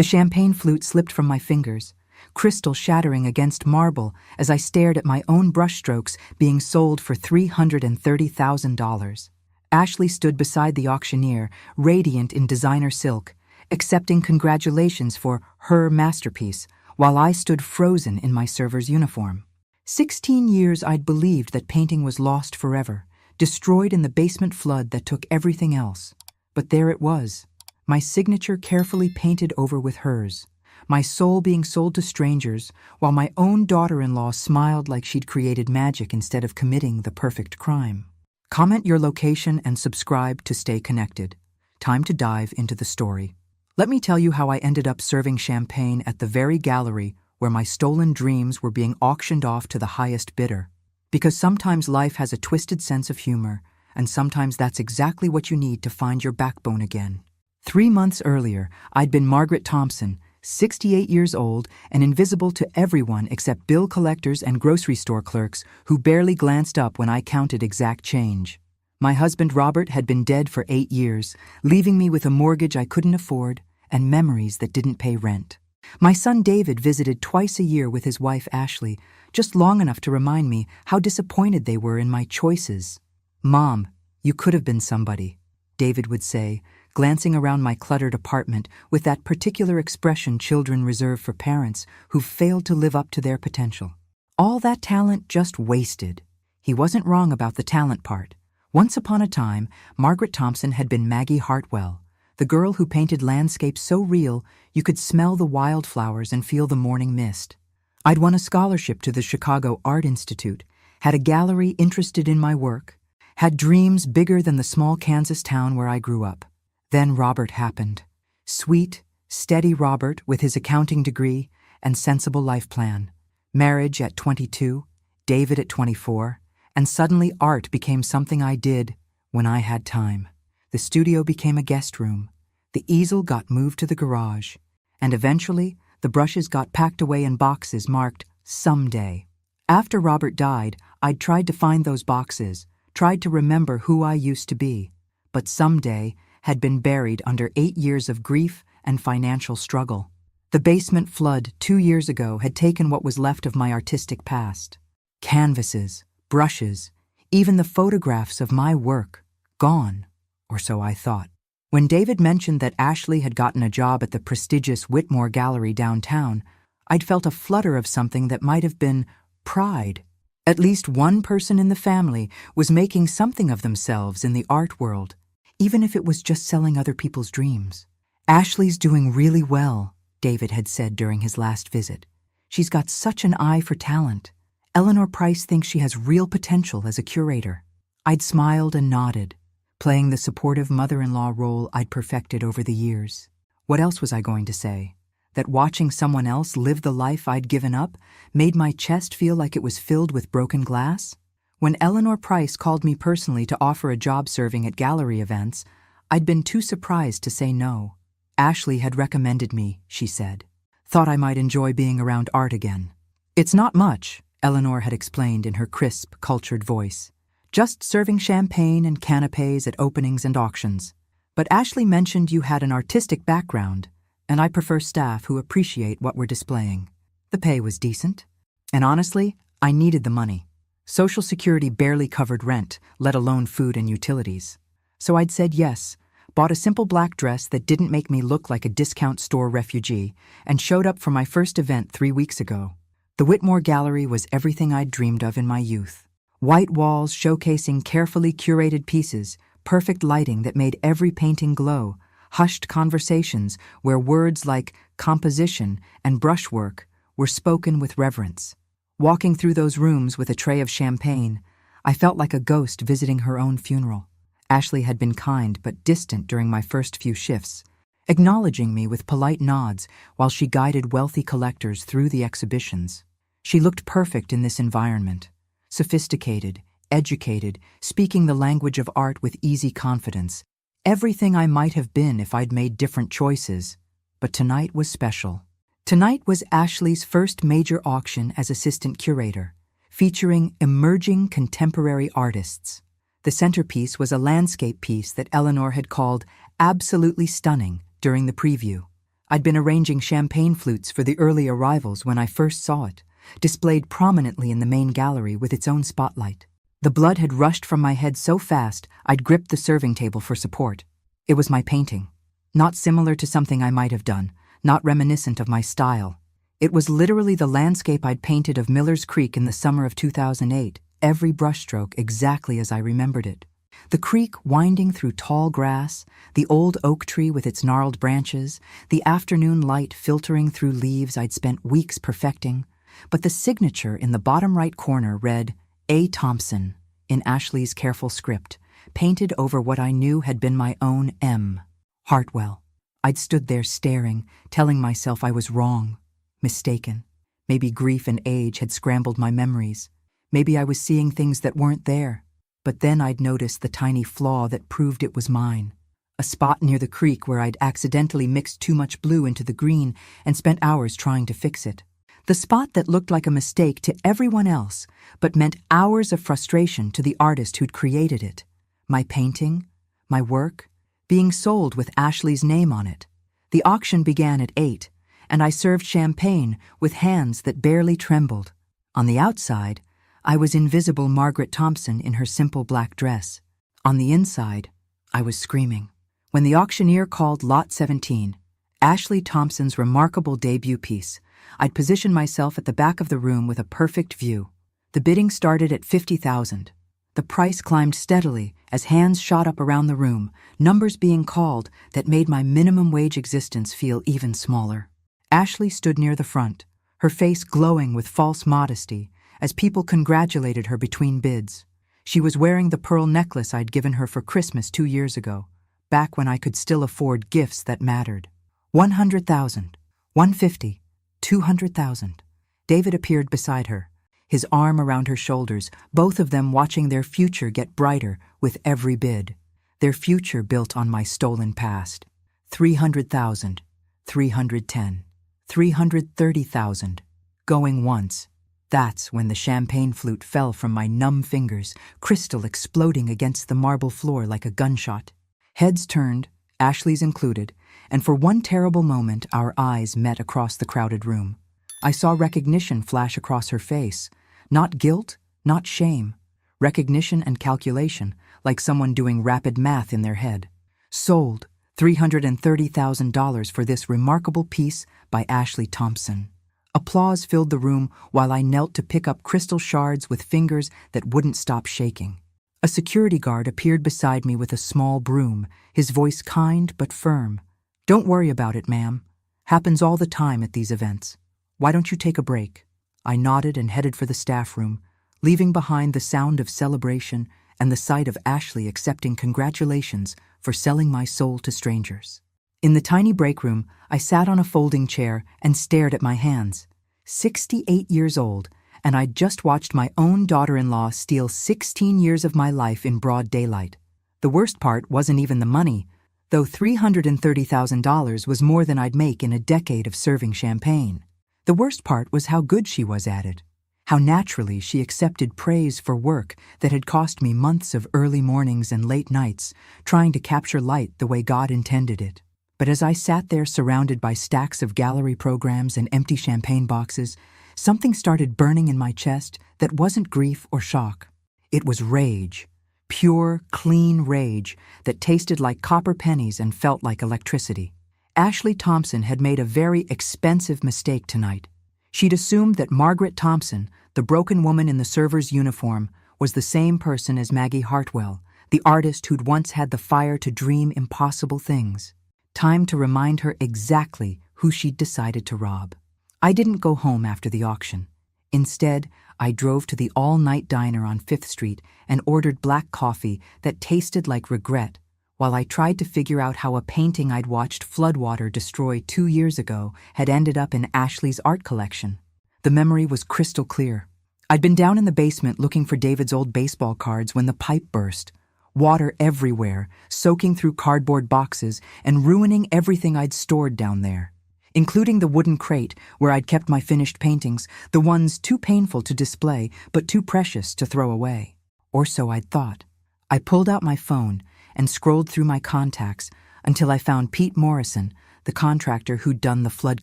The champagne flute slipped from my fingers, crystal shattering against marble as I stared at my own brushstrokes being sold for $330,000. Ashley stood beside the auctioneer, radiant in designer silk, accepting congratulations for her masterpiece, while I stood frozen in my server's uniform. 16 years I'd believed that painting was lost forever, destroyed in the basement flood that took everything else. But there it was, my signature carefully painted over with hers, my soul being sold to strangers, while my own daughter-in-law smiled like she'd created magic instead of committing the perfect crime. Comment your location and subscribe to stay connected. Time to dive into the story. Let me tell you how I ended up serving champagne at the very gallery where my stolen dreams were being auctioned off to the highest bidder. Because sometimes life has a twisted sense of humor, and sometimes that's exactly what you need to find your backbone again. 3 months earlier, I'd been Margaret Thompson, 68 years old and invisible to everyone except bill collectors and grocery store clerks who barely glanced up when I counted exact change. My husband Robert had been dead for 8 years, leaving me with a mortgage I couldn't afford and memories that didn't pay rent. My son David visited twice a year with his wife Ashley, just long enough to remind me how disappointed they were in my choices. "Mom, you could have been somebody," David would say, glancing around my cluttered apartment with that particular expression children reserve for parents who've failed to live up to their potential. All that talent just wasted. He wasn't wrong about the talent part. Once upon a time, Margaret Thompson had been Maggie Hartwell, the girl who painted landscapes so real you could smell the wildflowers and feel the morning mist. I'd won a scholarship to the Chicago Art Institute, had a gallery interested in my work, had dreams bigger than the small Kansas town where I grew up. Then Robert happened. Sweet, steady Robert with his accounting degree and sensible life plan. Marriage at 22, David at 24, and suddenly art became something I did when I had time. The studio became a guest room. The easel got moved to the garage. And eventually, the brushes got packed away in boxes marked someday. After Robert died, I'd tried to find those boxes, tried to remember who I used to be. But someday had been buried under 8 years of grief and financial struggle. The basement flood 2 years ago had taken what was left of my artistic past. Canvases, brushes, even the photographs of my work, gone, or so I thought. When David mentioned that Ashley had gotten a job at the prestigious Whitmore Gallery downtown, I'd felt a flutter of something that might have been pride. At least one person in the family was making something of themselves in the art world, even if it was just selling other people's dreams. "Ashley's doing really well," David had said during his last visit. "She's got such an eye for talent. Eleanor Price thinks she has real potential as a curator." I'd smiled and nodded, playing the supportive mother-in-law role I'd perfected over the years. What else was I going to say? That watching someone else live the life I'd given up made my chest feel like it was filled with broken glass? When Eleanor Price called me personally to offer a job serving at gallery events, I'd been too surprised to say no. "Ashley had recommended me," she said. "Thought I might enjoy being around art again." "It's not much," Eleanor had explained in her crisp, cultured voice. "Just serving champagne and canapés at openings and auctions. But Ashley mentioned you had an artistic background, and I prefer staff who appreciate what we're displaying." The pay was decent. And honestly, I needed the money. Social Security barely covered rent, let alone food and utilities. So I'd said yes, bought a simple black dress that didn't make me look like a discount store refugee, and showed up for my first event 3 weeks ago. The Whitmore Gallery was everything I'd dreamed of in my youth. White walls showcasing carefully curated pieces, perfect lighting that made every painting glow, hushed conversations where words like composition and brushwork were spoken with reverence. Walking through those rooms with a tray of champagne, I felt like a ghost visiting her own funeral. Ashley had been kind but distant during my first few shifts, acknowledging me with polite nods while she guided wealthy collectors through the exhibitions. She looked perfect in this environment, sophisticated, educated, speaking the language of art with easy confidence. Everything I might have been if I'd made different choices, but tonight was special. Tonight was Ashley's first major auction as assistant curator, featuring emerging contemporary artists. The centerpiece was a landscape piece that Eleanor had called absolutely stunning during the preview. I'd been arranging champagne flutes for the early arrivals when I first saw it, displayed prominently in the main gallery with its own spotlight. The blood had rushed from my head so fast I'd gripped the serving table for support. It was my painting. Not similar to something I might have done, not reminiscent of my style. It was literally the landscape I'd painted of Miller's Creek in the summer of 2008, every brushstroke exactly as I remembered it. The creek winding through tall grass, the old oak tree with its gnarled branches, the afternoon light filtering through leaves I'd spent weeks perfecting. But the signature in the bottom right corner read, A. Thompson, in Ashley's careful script, painted over what I knew had been my own M. Hartwell. I'd stood there staring, telling myself I was wrong, mistaken. Maybe grief and age had scrambled my memories. Maybe I was seeing things that weren't there. But then I'd noticed the tiny flaw that proved it was mine. A spot near the creek where I'd accidentally mixed too much blue into the green and spent hours trying to fix it. The spot that looked like a mistake to everyone else, but meant hours of frustration to the artist who'd created it. My painting, my work, being sold with Ashley's name on it. The auction began at 8, and I served champagne with hands that barely trembled. On the outside, I was invisible Margaret Thompson in her simple black dress. On the inside, I was screaming. When the auctioneer called Lot 17, Ashley Thompson's remarkable debut piece, I'd positioned myself at the back of the room with a perfect view. The bidding started at $50,000. The price climbed steadily as hands shot up around the room, numbers being called that made my minimum wage existence feel even smaller. Ashley stood near the front, her face glowing with false modesty, as people congratulated her between bids. She was wearing the pearl necklace I'd given her for Christmas 2 years ago, back when I could still afford gifts that mattered. 100,000, 150, 200,000. David appeared beside her, his arm around her shoulders, both of them watching their future get brighter with every bid. Their future built on my stolen past. 300,000, 310, 330,000. Going once. That's when the champagne flute fell from my numb fingers, crystal exploding against the marble floor like a gunshot. Heads turned, Ashley's included, and for one terrible moment our eyes met across the crowded room. I saw recognition flash across her face. Not guilt, not shame. Recognition and calculation, like someone doing rapid math in their head. Sold $330,000 for this remarkable piece by Ashley Thompson. Applause filled the room while I knelt to pick up crystal shards with fingers that wouldn't stop shaking. A security guard appeared beside me with a small broom, his voice kind but firm. "Don't worry about it, ma'am. Happens all the time at these events. Why don't you take a break?" I nodded and headed for the staff room, leaving behind the sound of celebration and the sight of Ashley accepting congratulations for selling my soul to strangers. In the tiny break room, I sat on a folding chair and stared at my hands. 68 years old, and I'd just watched my own daughter-in-law steal 16 years of my life in broad daylight. The worst part wasn't even the money, though $330,000 was more than I'd make in a decade of serving champagne. The worst part was how good she was at it. How naturally she accepted praise for work that had cost me months of early mornings and late nights, trying to capture light the way God intended it. But as I sat there surrounded by stacks of gallery programs and empty champagne boxes, something started burning in my chest that wasn't grief or shock. It was rage. Pure, clean rage that tasted like copper pennies and felt like electricity. Ashley Thompson had made a very expensive mistake tonight. She'd assumed that Margaret Thompson, the broken woman in the server's uniform, was the same person as Maggie Hartwell, the artist who'd once had the fire to dream impossible things. Time to remind her exactly who she'd decided to rob. I didn't go home after the auction. Instead, I drove to the all-night diner on 5th Street and ordered black coffee that tasted like regret while I tried to figure out how a painting I'd watched floodwater destroy 2 years ago had ended up in Ashley's art collection. The memory was crystal clear. I'd been down in the basement looking for David's old baseball cards when the pipe burst. Water everywhere, soaking through cardboard boxes and ruining everything I'd stored down there, including the wooden crate where I'd kept my finished paintings, the ones too painful to display but too precious to throw away. Or so I'd thought. I pulled out my phone and scrolled through my contacts until I found Pete Morrison, the contractor who'd done the flood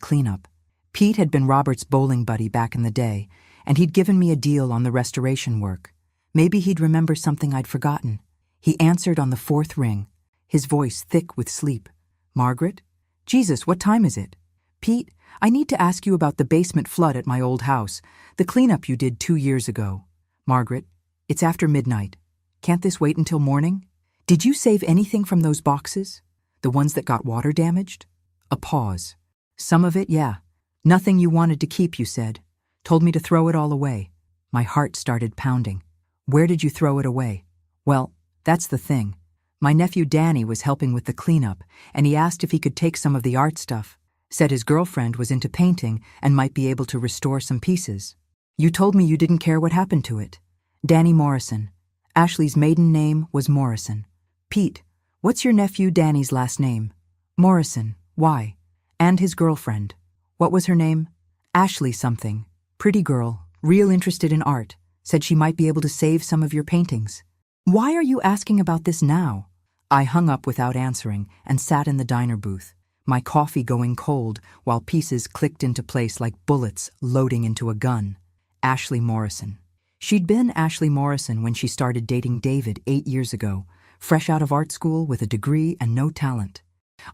cleanup. Pete had been Robert's bowling buddy back in the day, and he'd given me a deal on the restoration work. Maybe he'd remember something I'd forgotten. He answered on the fourth ring, his voice thick with sleep. "Margaret? Jesus, what time is it?" "Pete, I need to ask you about the basement flood at my old house, the cleanup you did 2 years ago." "Margaret, it's after midnight. Can't this wait until morning?" "Did you save anything from those boxes? The ones that got water damaged?" A pause. "Some of it, yeah. Nothing you wanted to keep, you said. Told me to throw it all away." My heart started pounding. "Where did you throw it away?" "Well, that's the thing. My nephew Danny was helping with the cleanup, and he asked if he could take some of the art stuff. Said his girlfriend was into painting and might be able to restore some pieces." "You told me you didn't care what happened to it." "Danny Morrison. Ashley's maiden name was Morrison." "Pete, what's your nephew Danny's last name?" "Morrison. Why?" "And his girlfriend. What was her name?" "Ashley something. Pretty girl, real interested in art. Said she might be able to save some of your paintings." "Why are you asking about this now?" I hung up without answering and sat in the diner booth, my coffee going cold while pieces clicked into place like bullets loading into a gun. Ashley Morrison. She'd been Ashley Morrison when she started dating David 8 years ago, fresh out of art school with a degree and no talent.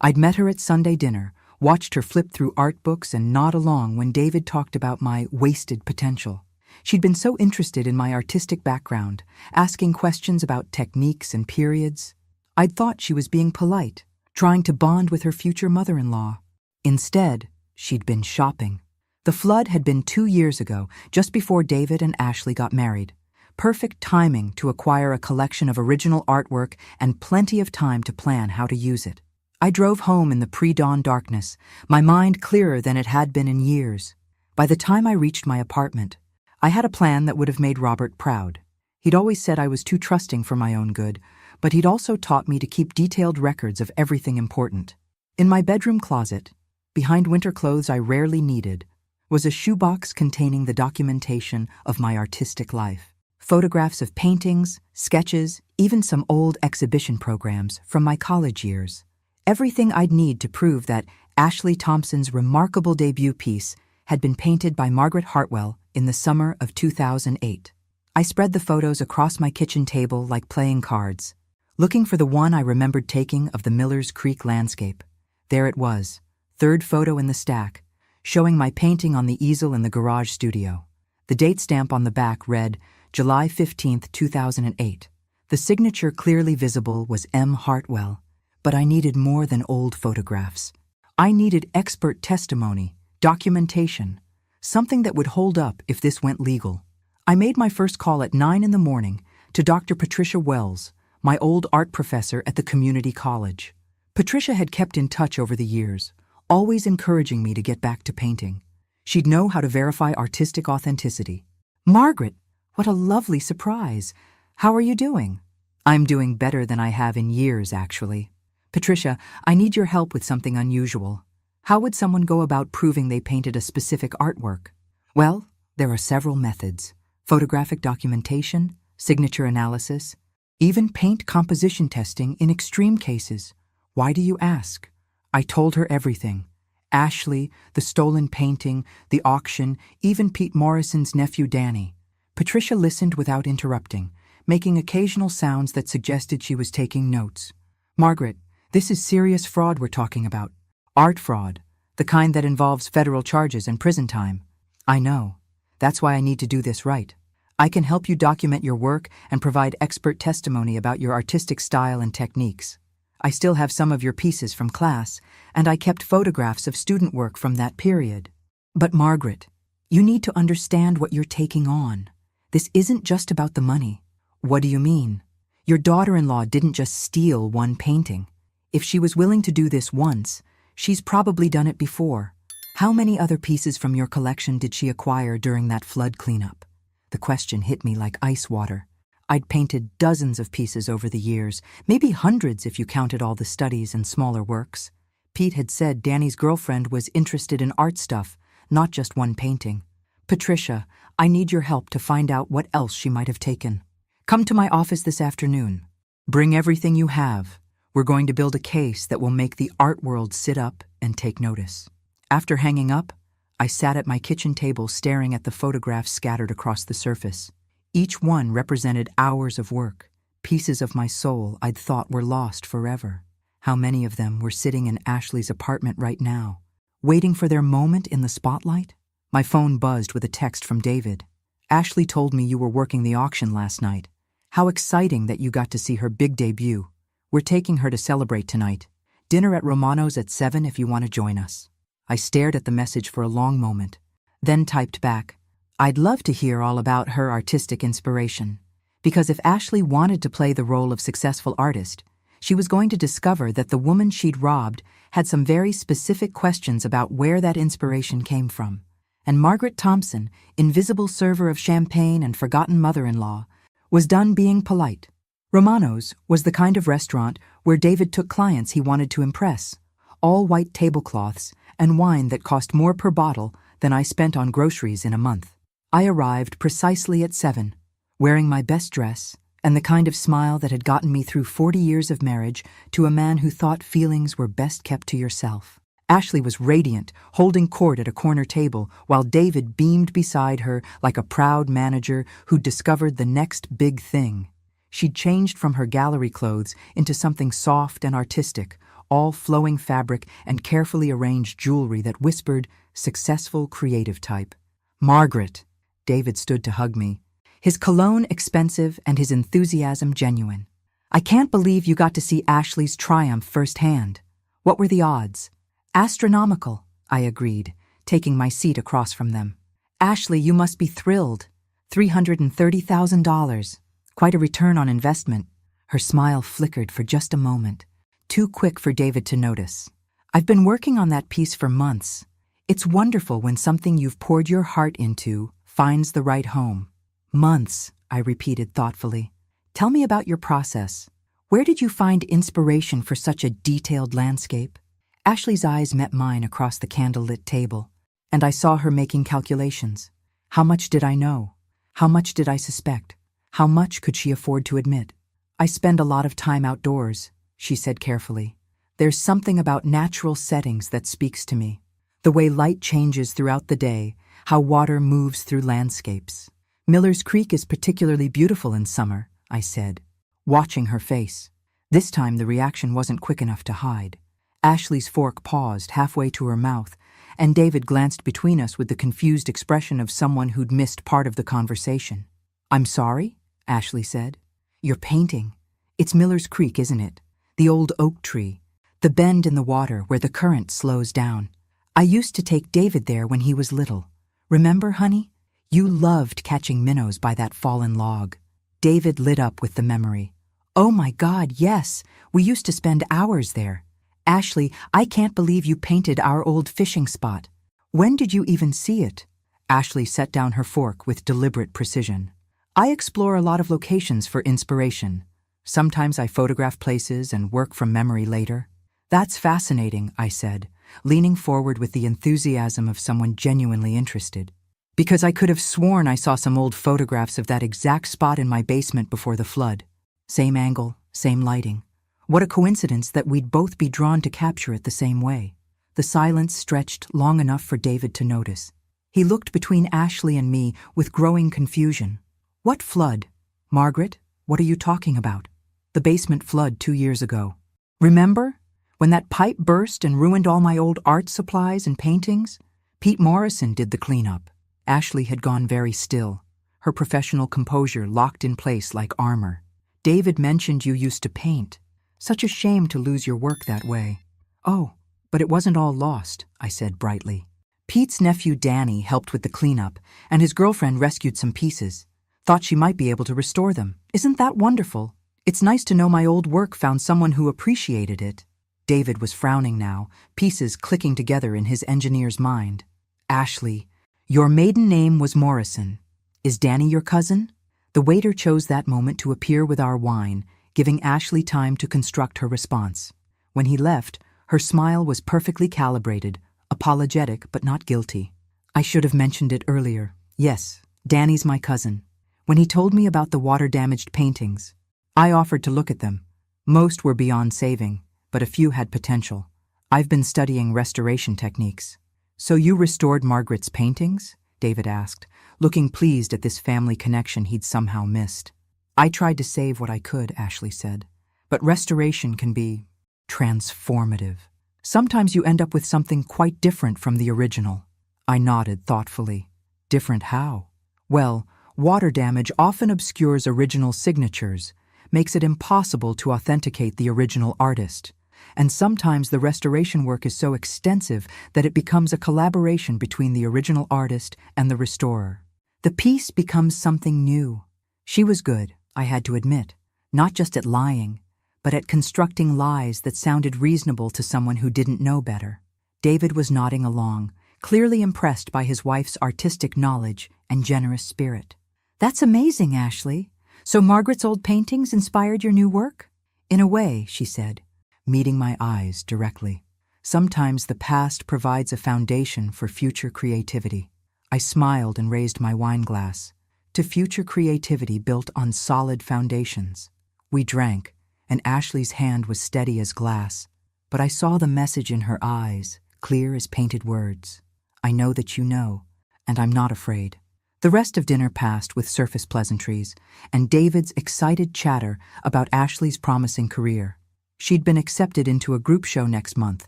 I'd met her at Sunday dinner, watched her flip through art books and nod along when David talked about my wasted potential. She'd been so interested in my artistic background, asking questions about techniques and periods. I'd thought she was being polite, trying to bond with her future mother-in-law. Instead, she'd been shopping. The flood had been 2 years ago, just before David and Ashley got married. Perfect timing to acquire a collection of original artwork and plenty of time to plan how to use it. I drove home in the pre-dawn darkness, my mind clearer than it had been in years. By the time I reached my apartment, I had a plan that would have made Robert proud. He'd always said I was too trusting for my own good, but he'd also taught me to keep detailed records of everything important. In my bedroom closet, behind winter clothes I rarely needed, was a shoebox containing the documentation of my artistic life. Photographs of paintings, sketches, even some old exhibition programs from my college years. Everything I'd need to prove that Ashley Thompson's remarkable debut piece had been painted by Margaret Hartwell in the summer of 2008. I spread the photos across my kitchen table like playing cards, looking for the one I remembered taking of the Millers Creek landscape. There it was, third photo in the stack, showing my painting on the easel in the garage studio. The date stamp on the back read July 15, 2008. The signature clearly visible was M. Hartwell. But I needed more than old photographs. I needed expert testimony, documentation, something that would hold up if this went legal. I made my first call at 9 in the morning to Dr. Patricia Wells, my old art professor at the community college. Patricia had kept in touch over the years, always encouraging me to get back to painting. She'd know how to verify artistic authenticity. "Margaret, what a lovely surprise. How are you doing?" "I'm doing better than I have in years, actually. Patricia, I need your help with something unusual. How would someone go about proving they painted a specific artwork?" "Well, there are several methods. Photographic documentation, signature analysis, even paint composition testing in extreme cases. Why do you ask?" I told her everything. Ashley, the stolen painting, the auction, even Pete Morrison's nephew Danny. Patricia listened without interrupting, making occasional sounds that suggested she was taking notes. "Margaret, this is serious fraud we're talking about. Art fraud, the kind that involves federal charges and prison time." "I know. That's why I need to do this right. I can help you document your work and provide expert testimony about your artistic style and techniques. I still have some of your pieces from class, and I kept photographs of student work from that period." "But Margaret, you need to understand what you're taking on. This isn't just about the money." "What do you mean? Your daughter-in-law didn't just steal one painting. If she was willing to do this once, she's probably done it before. How many other pieces from your collection did she acquire during that flood cleanup?" The question hit me like ice water. I'd painted dozens of pieces over the years, maybe hundreds if you counted all the studies and smaller works. Pete had said Danny's girlfriend was interested in art stuff, not just one painting. "Patricia, I need your help to find out what else she might have taken. Come to my office this afternoon. Bring everything you have. We're going to build a case that will make the art world sit up and take notice. After hanging up, I sat at my kitchen table staring at the photographs scattered across the surface. Each one represented hours of work, pieces of my soul I'd thought were lost forever. How many of them were sitting in Ashley's apartment right now, waiting for their moment in the spotlight? My phone buzzed with a text from David. Ashley told me you were working the auction last night. How exciting that you got to see her big debut. We're taking her to celebrate tonight. Dinner at Romano's at 7 if you want to join us. I stared at the message for a long moment, then typed back, I'd love to hear all about her artistic inspiration. Because if Ashley wanted to play the role of successful artist, she was going to discover that the woman she'd robbed had some very specific questions about where that inspiration came from. And Margaret Thompson, invisible server of champagne and forgotten mother-in-law, was done being polite. Romano's was the kind of restaurant where David took clients he wanted to impress, all white tablecloths and wine that cost more per bottle than I spent on groceries in a month. I arrived precisely at 7, wearing my best dress and the kind of smile that had gotten me through 40 years of marriage to a man who thought feelings were best kept to yourself. Ashley was radiant, holding court at a corner table, while David beamed beside her like a proud manager who'd discovered the next big thing. She'd changed from her gallery clothes into something soft and artistic, all flowing fabric and carefully arranged jewelry that whispered, successful creative type. Margaret! David stood to hug me, his cologne expensive and his enthusiasm genuine. I can't believe you got to see Ashley's triumph firsthand. What were the odds? Astronomical, I agreed, taking my seat across from them. Ashley, you must be thrilled. $330,000. Quite a return on investment. Her smile flickered for just a moment, too quick for David to notice. I've been working on that piece for months. It's wonderful when something you've poured your heart into finds the right home. Months, I repeated thoughtfully. Tell me about your process. Where did you find inspiration for such a detailed landscape? Ashley's eyes met mine across the candlelit table, and I saw her making calculations. How much did I know? How much did I suspect? How much could she afford to admit? I spend a lot of time outdoors, she said carefully. There's something about natural settings that speaks to me. The way light changes throughout the day, how water moves through landscapes. Miller's Creek is particularly beautiful in summer, I said, watching her face. This time the reaction wasn't quick enough to hide. Ashley's fork paused halfway to her mouth, and David glanced between us with the confused expression of someone who'd missed part of the conversation. I'm sorry, Ashley said. You're painting. It's Miller's Creek, isn't it? The old oak tree. The bend in the water where the current slows down. I used to take David there when he was little. Remember, honey? You loved catching minnows by that fallen log. David lit up with the memory. Oh my God, yes. We used to spend hours there. Ashley, I can't believe you painted our old fishing spot. When did you even see it? Ashley set down her fork with deliberate precision. I explore a lot of locations for inspiration. Sometimes I photograph places and work from memory later. That's fascinating, I said, leaning forward with the enthusiasm of someone genuinely interested. Because I could have sworn I saw some old photographs of that exact spot in my basement before the flood. Same angle, same lighting. What a coincidence that we'd both be drawn to capture it the same way. The silence stretched long enough for David to notice. He looked between Ashley and me with growing confusion. What flood? Margaret, what are you talking about? The basement flood 2 years ago. Remember? When that pipe burst and ruined all my old art supplies and paintings? Pete Morrison did the cleanup. Ashley had gone very still, her professional composure locked in place like armor. David mentioned you used to paint. Such a shame to lose your work that way. Oh, but it wasn't all lost, I said brightly. Pete's nephew Danny helped with the cleanup, and his girlfriend rescued some pieces. Thought she might be able to restore them. Isn't that wonderful? It's nice to know my old work found someone who appreciated it. David was frowning now, pieces clicking together in his engineer's mind. Ashley, your maiden name was Morrison. Is Danny your cousin? The waiter chose that moment to appear with our wine, giving Ashley time to construct her response. When he left, her smile was perfectly calibrated, apologetic but not guilty. I should have mentioned it earlier. Yes, Danny's my cousin. When he told me about the water-damaged paintings, I offered to look at them. Most were beyond saving, but a few had potential. I've been studying restoration techniques. So you restored Margaret's paintings? David asked, looking pleased at this family connection he'd somehow missed. I tried to save what I could, Ashley said. But restoration can be transformative. Sometimes you end up with something quite different from the original. I nodded thoughtfully. Different how? Well, water damage often obscures original signatures, makes it impossible to authenticate the original artist. And sometimes the restoration work is so extensive that it becomes a collaboration between the original artist and the restorer. The piece becomes something new. She was good, I had to admit, not just at lying, but at constructing lies that sounded reasonable to someone who didn't know better. David was nodding along, clearly impressed by his wife's artistic knowledge and generous spirit. That's amazing, Ashley. So Margaret's old paintings inspired your new work? In a way, she said, meeting my eyes directly. Sometimes the past provides a foundation for future creativity. I smiled and raised my wine glass. To future creativity built on solid foundations. We drank, and Ashley's hand was steady as glass, but I saw the message in her eyes, clear as painted words. I know that you know, and I'm not afraid. The rest of dinner passed with surface pleasantries, and David's excited chatter about Ashley's promising career. She'd been accepted into a group show next month,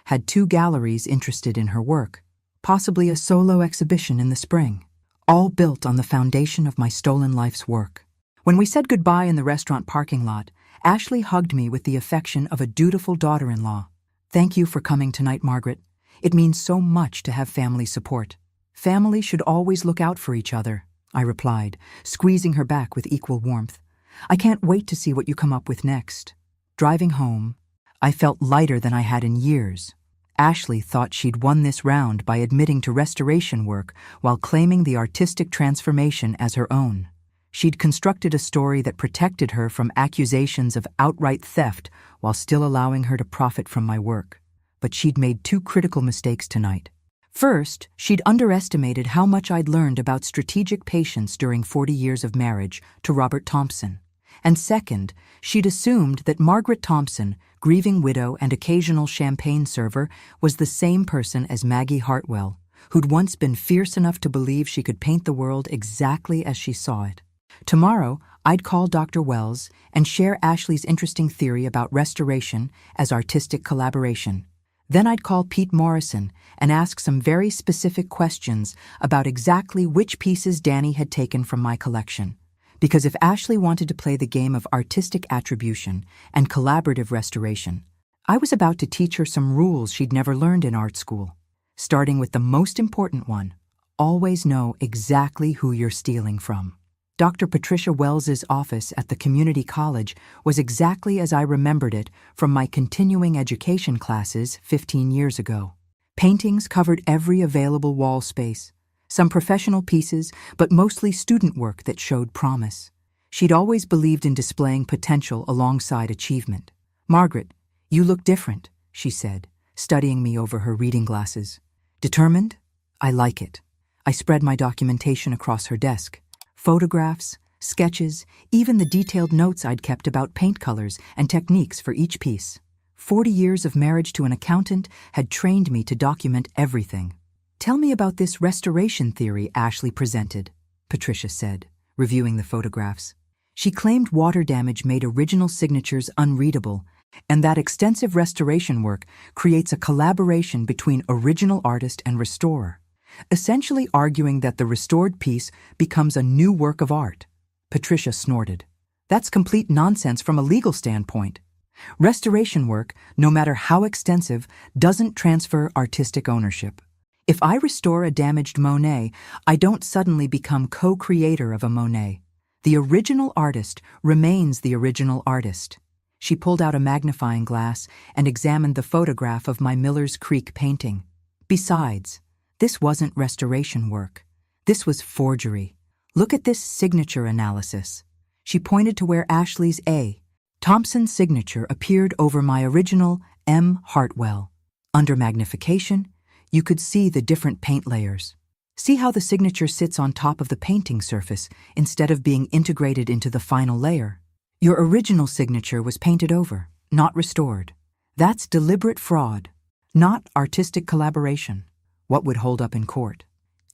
had 2 galleries interested in her work, possibly a solo exhibition in the spring, all built on the foundation of my stolen life's work. When we said goodbye in the restaurant parking lot, Ashley hugged me with the affection of a dutiful daughter-in-law. Thank you for coming tonight, Margaret. It means so much to have family support. Family should always look out for each other, I replied, squeezing her back with equal warmth. I can't wait to see what you come up with next. Driving home, I felt lighter than I had in years. Ashley thought she'd won this round by admitting to restoration work while claiming the artistic transformation as her own. She'd constructed a story that protected her from accusations of outright theft while still allowing her to profit from my work. But she'd made 2 critical mistakes tonight. First, she'd underestimated how much I'd learned about strategic patience during 40 years of marriage to Robert Thompson. And second, she'd assumed that Margaret Thompson, grieving widow and occasional champagne server, was the same person as Maggie Hartwell, who'd once been fierce enough to believe she could paint the world exactly as she saw it. Tomorrow, I'd call Dr. Wells and share Ashley's interesting theory about restoration as artistic collaboration. Then I'd call Pete Morrison and ask some very specific questions about exactly which pieces Danny had taken from my collection. Because if Ashley wanted to play the game of artistic attribution and collaborative restoration, I was about to teach her some rules she'd never learned in art school. Starting with the most important one, always know exactly who you're stealing from. Dr. Patricia Wells's office at the community college was exactly as I remembered it from my continuing education classes 15 years ago. Paintings covered every available wall space, some professional pieces, but mostly student work that showed promise. She'd always believed in displaying potential alongside achievement. Margaret, you look different, she said, studying me over her reading glasses. Determined? I like it. I spread my documentation across her desk. Photographs, sketches, even the detailed notes I'd kept about paint colors and techniques for each piece. 40 years of marriage to an accountant had trained me to document everything. Tell me about this restoration theory Ashley presented, Patricia said, reviewing the photographs. She claimed water damage made original signatures unreadable, and that extensive restoration work creates a collaboration between original artist and restorer, essentially arguing that the restored piece becomes a new work of art. Patricia snorted. That's complete nonsense from a legal standpoint. Restoration work, no matter how extensive, doesn't transfer artistic ownership. If I restore a damaged Monet, I don't suddenly become co-creator of a Monet. The original artist remains the original artist. She pulled out a magnifying glass and examined the photograph of my Miller's Creek painting. Besides, this wasn't restoration work. This was forgery. Look at this signature analysis. She pointed to where Ashley's A. Thompson's signature appeared over my original M. Hartwell. Under magnification, you could see the different paint layers. See how the signature sits on top of the painting surface instead of being integrated into the final layer. Your original signature was painted over, not restored. That's deliberate fraud. Not artistic collaboration. What would hold up in court?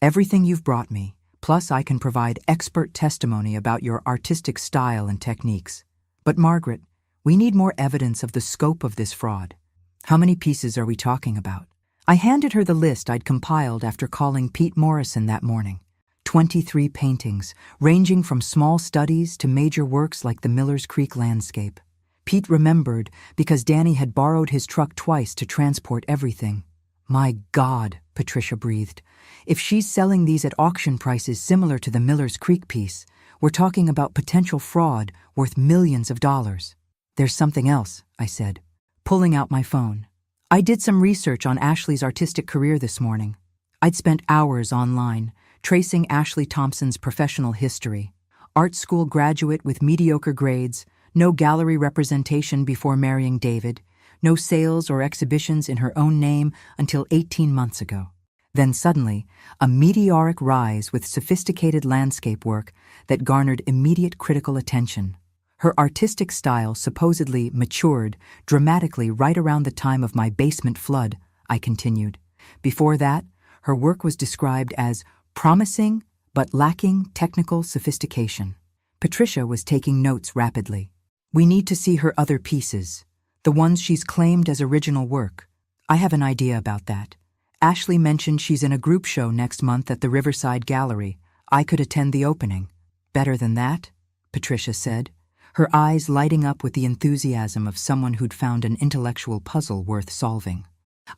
Everything you've brought me, plus I can provide expert testimony about your artistic style and techniques. But Margaret, we need more evidence of the scope of this fraud. How many pieces are we talking about? I handed her the list I'd compiled after calling Pete Morrison that morning. 23 paintings, ranging from small studies to major works like the Miller's Creek landscape. Pete remembered because Danny had borrowed his truck twice to transport everything. My God, Patricia breathed. If she's selling these at auction prices similar to the Miller's Creek piece, we're talking about potential fraud worth millions of dollars. There's something else, I said, pulling out my phone. I did some research on Ashley's artistic career this morning. I'd spent hours online, tracing Ashley Thompson's professional history. Art school graduate with mediocre grades, no gallery representation before marrying David, no sales or exhibitions in her own name until 18 months ago. Then suddenly, a meteoric rise with sophisticated landscape work that garnered immediate critical attention. Her artistic style supposedly matured dramatically right around the time of my basement flood, I continued. Before that, her work was described as promising but lacking technical sophistication. Patricia was taking notes rapidly. We need to see her other pieces, the ones she's claimed as original work. I have an idea about that. Ashley mentioned she's in a group show next month at the Riverside Gallery. I could attend the opening. Better than that? Patricia said, her eyes lighting up with the enthusiasm of someone who'd found an intellectual puzzle worth solving.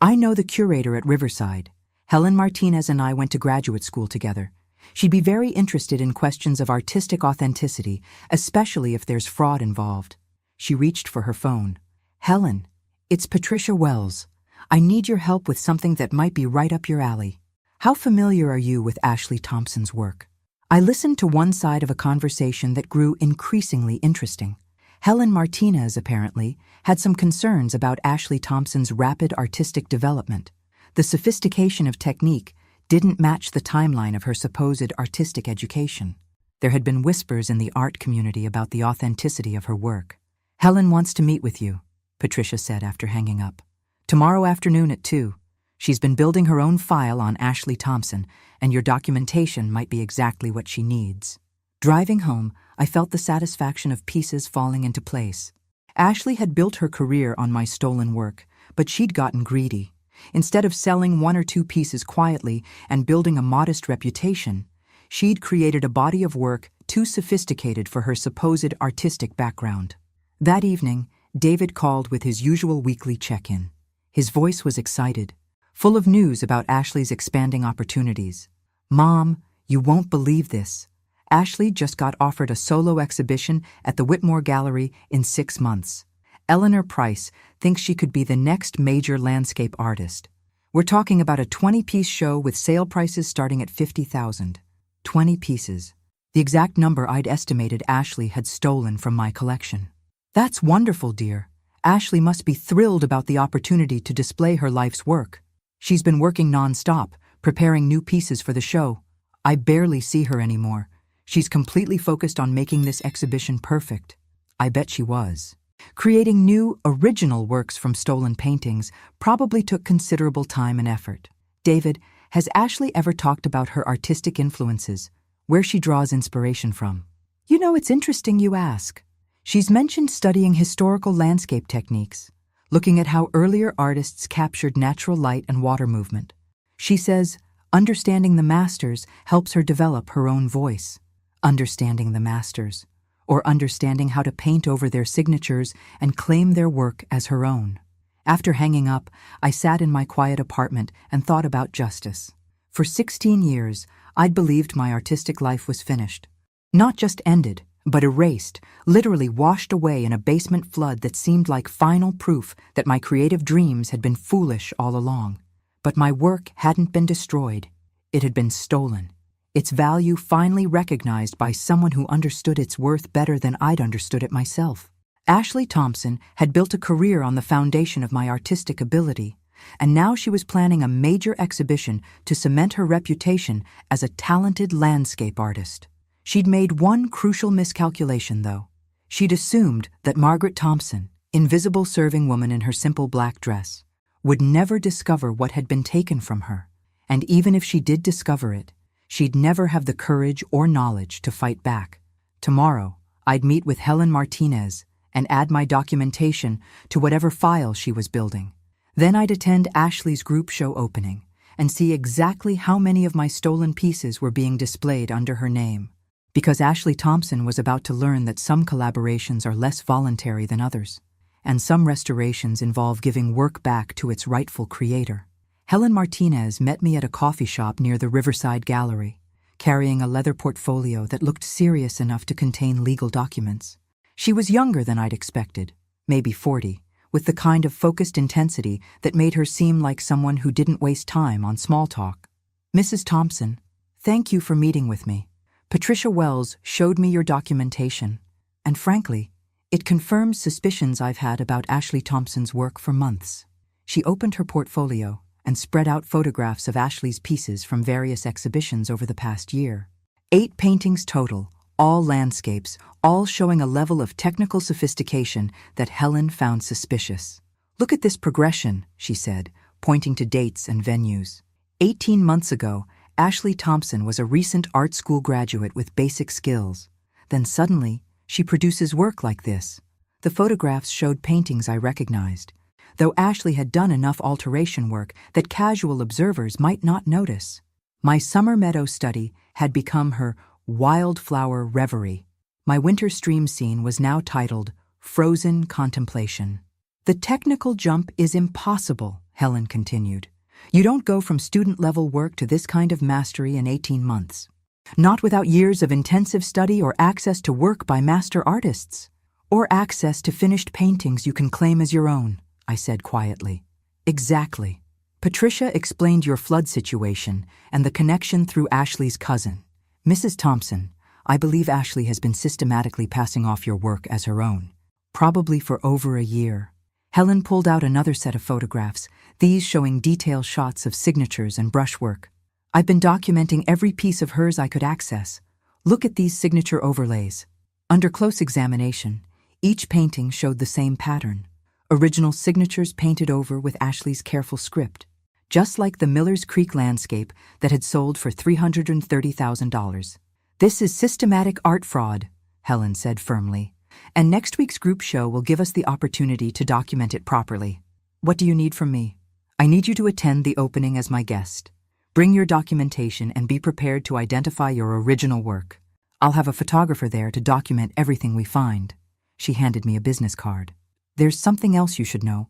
I know the curator at Riverside. Helen Martinez and I went to graduate school together. She'd be very interested in questions of artistic authenticity, especially if there's fraud involved. She reached for her phone. Helen, it's Patricia Wells. I need your help with something that might be right up your alley. How familiar are you with Ashley Thompson's work? I listened to one side of a conversation that grew increasingly interesting. Helen Martinez, apparently, had some concerns about Ashley Thompson's rapid artistic development. The sophistication of technique didn't match the timeline of her supposed artistic education. There had been whispers in the art community about the authenticity of her work. Helen wants to meet with you, Patricia said after hanging up. Tomorrow afternoon at 2. She's been building her own file on Ashley Thompson, and your documentation might be exactly what she needs. Driving home, I felt the satisfaction of pieces falling into place. Ashley had built her career on my stolen work, but she'd gotten greedy. Instead of selling 1 or 2 pieces quietly and building a modest reputation, she'd created a body of work too sophisticated for her supposed artistic background. That evening, David called with his usual weekly check-in. His voice was excited, full of news about Ashley's expanding opportunities. Mom, you won't believe this. Ashley just got offered a solo exhibition at the Whitmore Gallery in 6 months. Eleanor Price thinks she could be the next major landscape artist. We're talking about a 20-piece show with sale prices starting at $50,000. 20 pieces. The exact number I'd estimated Ashley had stolen from my collection. That's wonderful, dear. Ashley must be thrilled about the opportunity to display her life's work. She's been working non-stop, preparing new pieces for the show. I barely see her anymore. She's completely focused on making this exhibition perfect. I bet she was. Creating new, original works from stolen paintings probably took considerable time and effort. David, has Ashley ever talked about her artistic influences, where she draws inspiration from? You know, it's interesting you ask. She's mentioned studying historical landscape techniques, looking at how earlier artists captured natural light and water movement. She says, understanding the masters helps her develop her own voice. Understanding the masters, or understanding how to paint over their signatures and claim their work as her own. After hanging up, I sat in my quiet apartment and thought about justice. For 16 years, I'd believed my artistic life was finished. Not just ended, but erased, literally washed away in a basement flood that seemed like final proof that my creative dreams had been foolish all along. But my work hadn't been destroyed. It had been stolen. Its value finally recognized by someone who understood its worth better than I'd understood it myself. Ashley Thompson had built a career on the foundation of my artistic ability, and now she was planning a major exhibition to cement her reputation as a talented landscape artist. She'd made one crucial miscalculation, though. She'd assumed that Margaret Thompson, invisible serving woman in her simple black dress, would never discover what had been taken from her. And even if she did discover it, she'd never have the courage or knowledge to fight back. Tomorrow, I'd meet with Helen Martinez and add my documentation to whatever file she was building. Then I'd attend Ashley's group show opening and see exactly how many of my stolen pieces were being displayed under her name. Because Ashley Thompson was about to learn that some collaborations are less voluntary than others, and some restorations involve giving work back to its rightful creator. Helen Martinez met me at a coffee shop near the Riverside Gallery, carrying a leather portfolio that looked serious enough to contain legal documents. She was younger than I'd expected, maybe 40, with the kind of focused intensity that made her seem like someone who didn't waste time on small talk. "Mrs. Thompson, thank you for meeting with me. Patricia Wells showed me your documentation, and frankly, it confirms suspicions I've had about Ashley Thompson's work for months." She opened her portfolio and spread out photographs of Ashley's pieces from various exhibitions over the past year. 8 paintings total, all landscapes, all showing a level of technical sophistication that Helen found suspicious. "Look at this progression," she said, pointing to dates and venues. 18 months ago, Ashley Thompson was a recent art school graduate with basic skills. Then suddenly, she produces work like this. The photographs showed paintings I recognized, though Ashley had done enough alteration work that casual observers might not notice. My summer meadow study had become her wildflower reverie. My winter stream scene was now titled Frozen Contemplation. "The technical jump is impossible," Helen continued. "You don't go from student-level work to this kind of mastery in 18 months. Not without years of intensive study or access to work by master artists. Or access to finished paintings you can claim as your own," I said quietly. "Exactly. Patricia explained your flood situation and the connection through Ashley's cousin. Mrs. Thompson, I believe Ashley has been systematically passing off your work as her own, probably for over a year." Helen pulled out another set of photographs, these showing detailed shots of signatures and brushwork. "I've been documenting every piece of hers I could access. Look at these signature overlays." Under close examination, each painting showed the same pattern. Original signatures painted over with Ashley's careful script, just like the Miller's Creek landscape that had sold for $330,000. "This is systematic art fraud," Helen said firmly, "and next week's group show will give us the opportunity to document it properly. What do you need from me?" "I need you to attend the opening as my guest. Bring your documentation and be prepared to identify your original work. I'll have a photographer there to document everything we find." She handed me a business card. "There's something else you should know.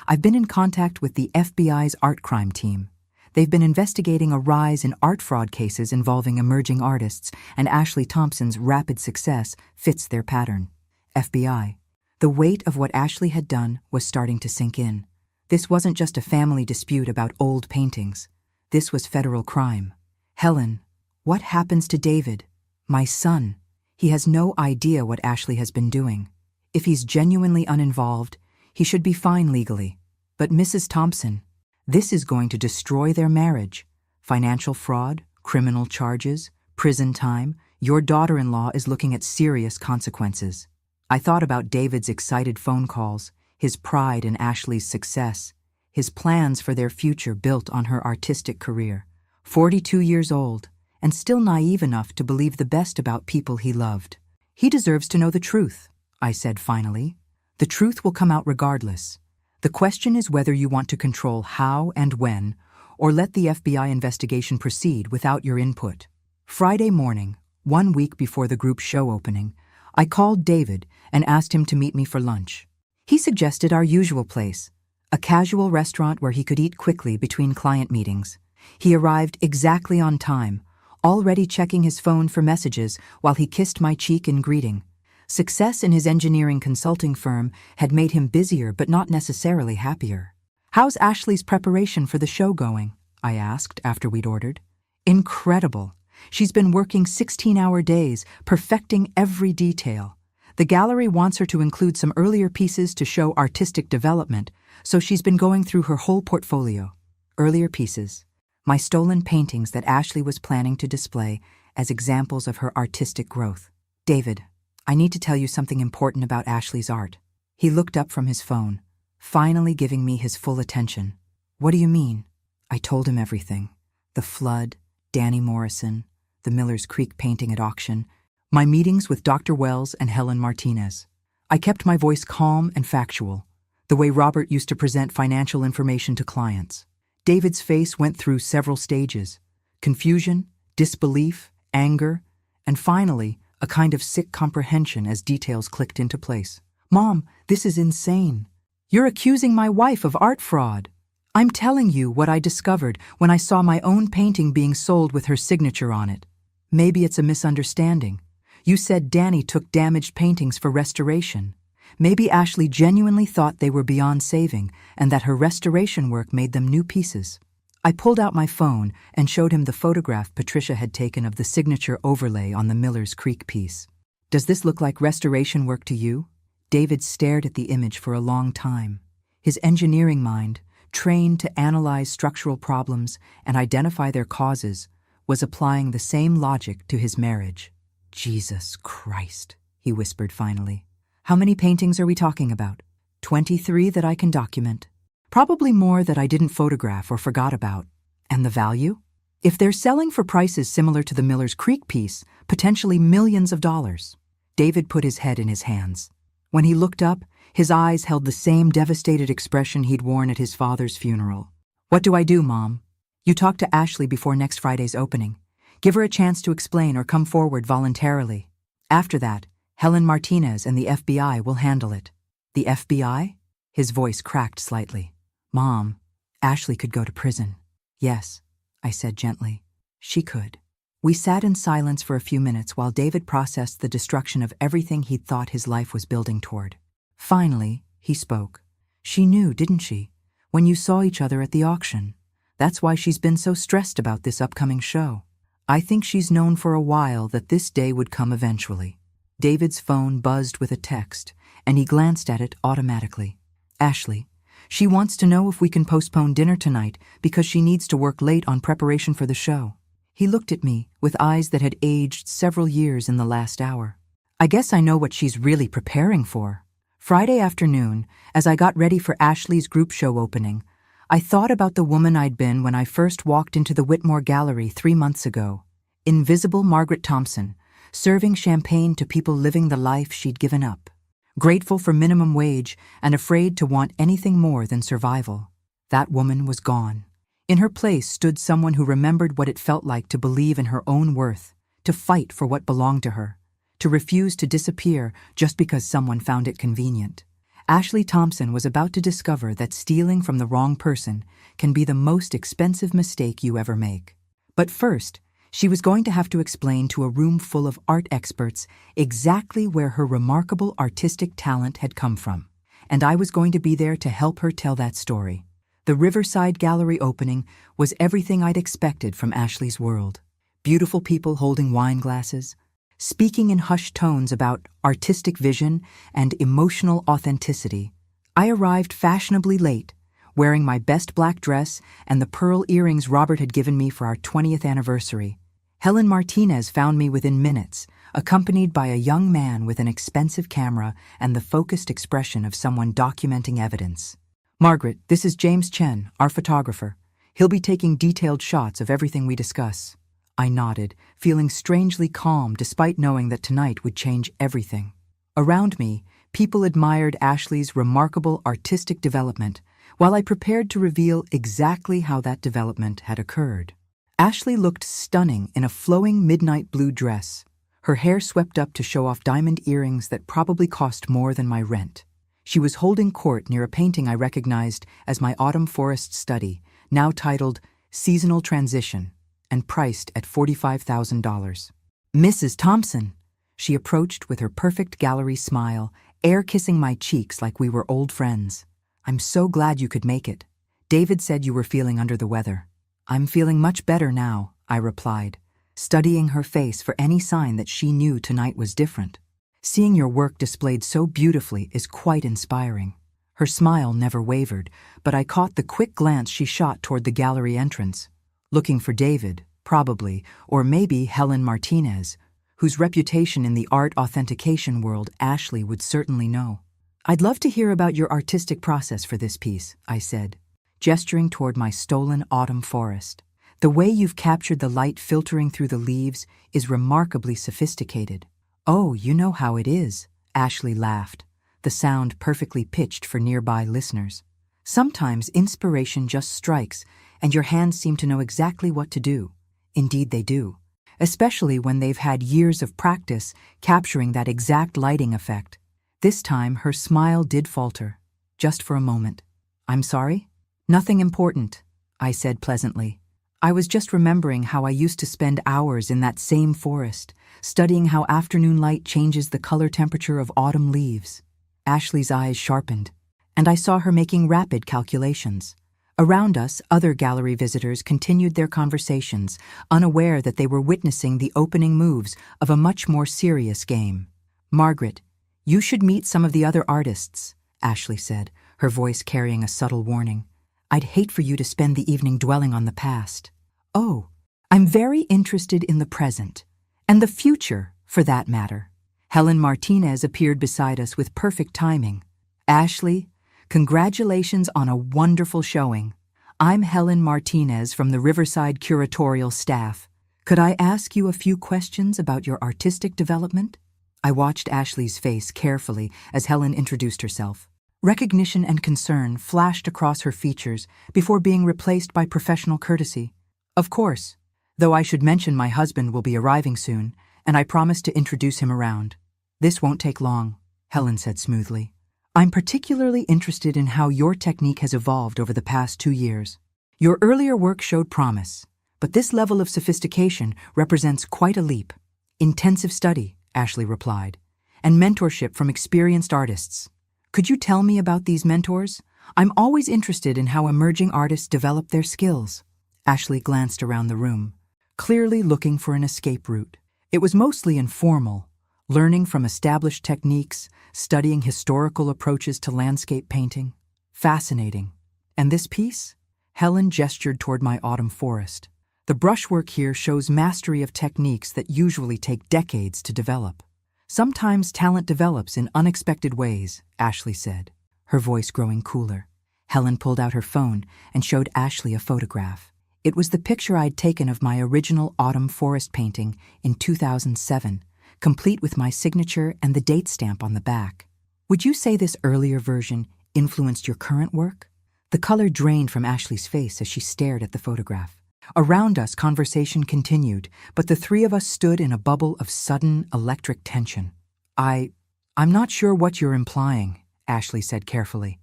I've been in contact with the FBI's art crime team. They've been investigating a rise in art fraud cases involving emerging artists, and Ashley Thompson's rapid success fits their pattern." FBI. The weight of what Ashley had done was starting to sink in. This wasn't just a family dispute about old paintings. This was federal crime. "Helen, what happens to David? My son. He has no idea what Ashley has been doing. If he's genuinely uninvolved, he should be fine legally. But Mrs. Thompson, this is going to destroy their marriage. Financial fraud, criminal charges, prison time. Your daughter-in-law is looking at serious consequences." I thought about David's excited phone calls, his pride in Ashley's success, his plans for their future built on her artistic career. 42 years old, and still naive enough to believe the best about people he loved. "He deserves to know the truth," I said finally. "The truth will come out regardless. The question is whether you want to control how and when, or let the FBI investigation proceed without your input." Friday morning, 1 week before the group show opening, I called David and asked him to meet me for lunch. He suggested our usual place, a casual restaurant where he could eat quickly between client meetings. He arrived exactly on time, already checking his phone for messages while he kissed my cheek in greeting. Success in his engineering consulting firm had made him busier but not necessarily happier. "How's Ashley's preparation for the show going?" I asked after we'd ordered. "Incredible. She's been working 16-hour days, perfecting every detail. The gallery wants her to include some earlier pieces to show artistic development, so she's been going through her whole portfolio. Earlier pieces, my stolen paintings that Ashley was planning to display as examples of her artistic growth. David, I need to tell you something important about Ashley's art." He looked up from his phone, finally giving me his full attention. What do you mean? I told him everything. The flood, Danny Morrison, the Miller's Creek painting at auction, my meetings with Dr. Wells and Helen Martinez. I kept my voice calm and factual, the way Robert used to present financial information to clients. David's face went through several stages: confusion, disbelief, anger, and finally, a kind of sick comprehension as details clicked into place. Mom, this is insane. You're accusing my wife of art fraud. I'm telling you what I discovered when I saw my own painting being sold with her signature on it. Maybe it's a misunderstanding. You said Danny took damaged paintings for restoration. Maybe Ashley genuinely thought they were beyond saving and that her restoration work made them new pieces. I pulled out my phone and showed him the photograph Patricia had taken of the signature overlay on the Miller's Creek piece. Does this look like restoration work to you? David stared at the image for a long time. His engineering mind, trained to analyze structural problems and identify their causes, was applying the same logic to his marriage. Jesus Christ, he whispered finally. How many paintings are we talking about? 23 that I can document. Probably more that I didn't photograph or forgot about. And the value? If they're selling for prices similar to the Miller's Creek piece, potentially millions of dollars. David put his head in his hands. When he looked up, his eyes held the same devastated expression he'd worn at his father's funeral. What do I do, Mom? You talk to Ashley before next Friday's opening. Give her a chance to explain or come forward voluntarily. After that, Helen Martinez and the FBI will handle it. The FBI? His voice cracked slightly. Mom, Ashley could go to prison. Yes, I said gently. She could. We sat in silence for a few minutes while David processed the destruction of everything he'd thought his life was building toward. Finally, he spoke. She knew, didn't she? When you saw each other at the auction. That's why she's been so stressed about this upcoming show. I think she's known for a while that this day would come eventually. David's phone buzzed with a text, and he glanced at it automatically. Ashley, she wants to know if we can postpone dinner tonight because she needs to work late on preparation for the show. He looked at me with eyes that had aged several years in the last hour. I guess I know what she's really preparing for. Friday afternoon, as I got ready for Ashley's group show opening, I thought about the woman I'd been when I first walked into the Whitmore Gallery 3 months ago. Invisible Margaret Thompson, serving champagne to people living the life she'd given up. Grateful for minimum wage and afraid to want anything more than survival. That woman was gone. In her place stood someone who remembered what it felt like to believe in her own worth, to fight for what belonged to her, to refuse to disappear just because someone found it convenient. Ashley Thompson was about to discover that stealing from the wrong person can be the most expensive mistake you ever make. But first, she was going to have to explain to a room full of art experts exactly where her remarkable artistic talent had come from. And I was going to be there to help her tell that story. The Riverside Gallery opening was everything I'd expected from Ashley's world. Beautiful people holding wine glasses, speaking in hushed tones about artistic vision and emotional authenticity. I arrived fashionably late, wearing my best black dress and the pearl earrings Robert had given me for our 20th anniversary. Helen Martinez found me within minutes, accompanied by a young man with an expensive camera and the focused expression of someone documenting evidence. Margaret, this is James Chen, our photographer. He'll be taking detailed shots of everything we discuss. I nodded, feeling strangely calm despite knowing that tonight would change everything. Around me, people admired Ashley's remarkable artistic development, while I prepared to reveal exactly how that development had occurred. Ashley looked stunning in a flowing midnight blue dress, her hair swept up to show off diamond earrings that probably cost more than my rent. She was holding court near a painting I recognized as my autumn forest study, now titled Seasonal Transition, and priced at $45,000. Mrs. Thompson! She approached with her perfect gallery smile, air-kissing my cheeks like we were old friends. I'm so glad you could make it. David said you were feeling under the weather. I'm feeling much better now, I replied, studying her face for any sign that she knew tonight was different. Seeing your work displayed so beautifully is quite inspiring. Her smile never wavered, but I caught the quick glance she shot toward the gallery entrance. Looking for David, probably, or maybe Helen Martinez, whose reputation in the art authentication world Ashley would certainly know. I'd love to hear about your artistic process for this piece, I said. gesturing toward my stolen autumn forest. The way you've captured the light filtering through the leaves is remarkably sophisticated. Oh, you know how it is, Ashley laughed, the sound perfectly pitched for nearby listeners. Sometimes inspiration just strikes, and your hands seem to know exactly what to do. Indeed they do, especially when they've had years of practice capturing that exact lighting effect. This time her smile did falter, just for a moment. I'm sorry? Nothing important, I said pleasantly. I was just remembering how I used to spend hours in that same forest, studying how afternoon light changes the color temperature of autumn leaves. Ashley's eyes sharpened, and I saw her making rapid calculations. Around us, other gallery visitors continued their conversations, unaware that they were witnessing the opening moves of a much more serious game. Margaret, you should meet some of the other artists, Ashley said, her voice carrying a subtle warning. I'd hate for you to spend the evening dwelling on the past. Oh, I'm very interested in the present, and the future, for that matter. Helen Martinez appeared beside us with perfect timing. Ashley, congratulations on a wonderful showing. I'm Helen Martinez from the Riverside Curatorial staff. Could I ask you a few questions about your artistic development? I watched Ashley's face carefully as Helen introduced herself. Recognition and concern flashed across her features before being replaced by professional courtesy. Of course, though I should mention my husband will be arriving soon, and I promised to introduce him around. This won't take long, Helen said smoothly. I'm particularly interested in how your technique has evolved over the past 2 years. Your earlier work showed promise, but this level of sophistication represents quite a leap. Intensive study, Ashley replied, and mentorship from experienced artists. Could you tell me about these mentors? I'm always interested in how emerging artists develop their skills. Ashley glanced around the room, clearly looking for an escape route. It was mostly informal, learning from established techniques, studying historical approaches to landscape painting. Fascinating. And this piece? Helen gestured toward my autumn forest. The brushwork here shows mastery of techniques that usually take decades to develop. Sometimes talent develops in unexpected ways, Ashley said, her voice growing cooler. Helen pulled out her phone and showed Ashley a photograph. It was the picture I'd taken of my original autumn forest painting in 2007, complete with my signature and the date stamp on the back. Would you say this earlier version influenced your current work? The color drained from Ashley's face as she stared at the photograph. Around us, conversation continued, but the three of us stood in a bubble of sudden electric tension. I'm not sure what you're implying, Ashley said carefully.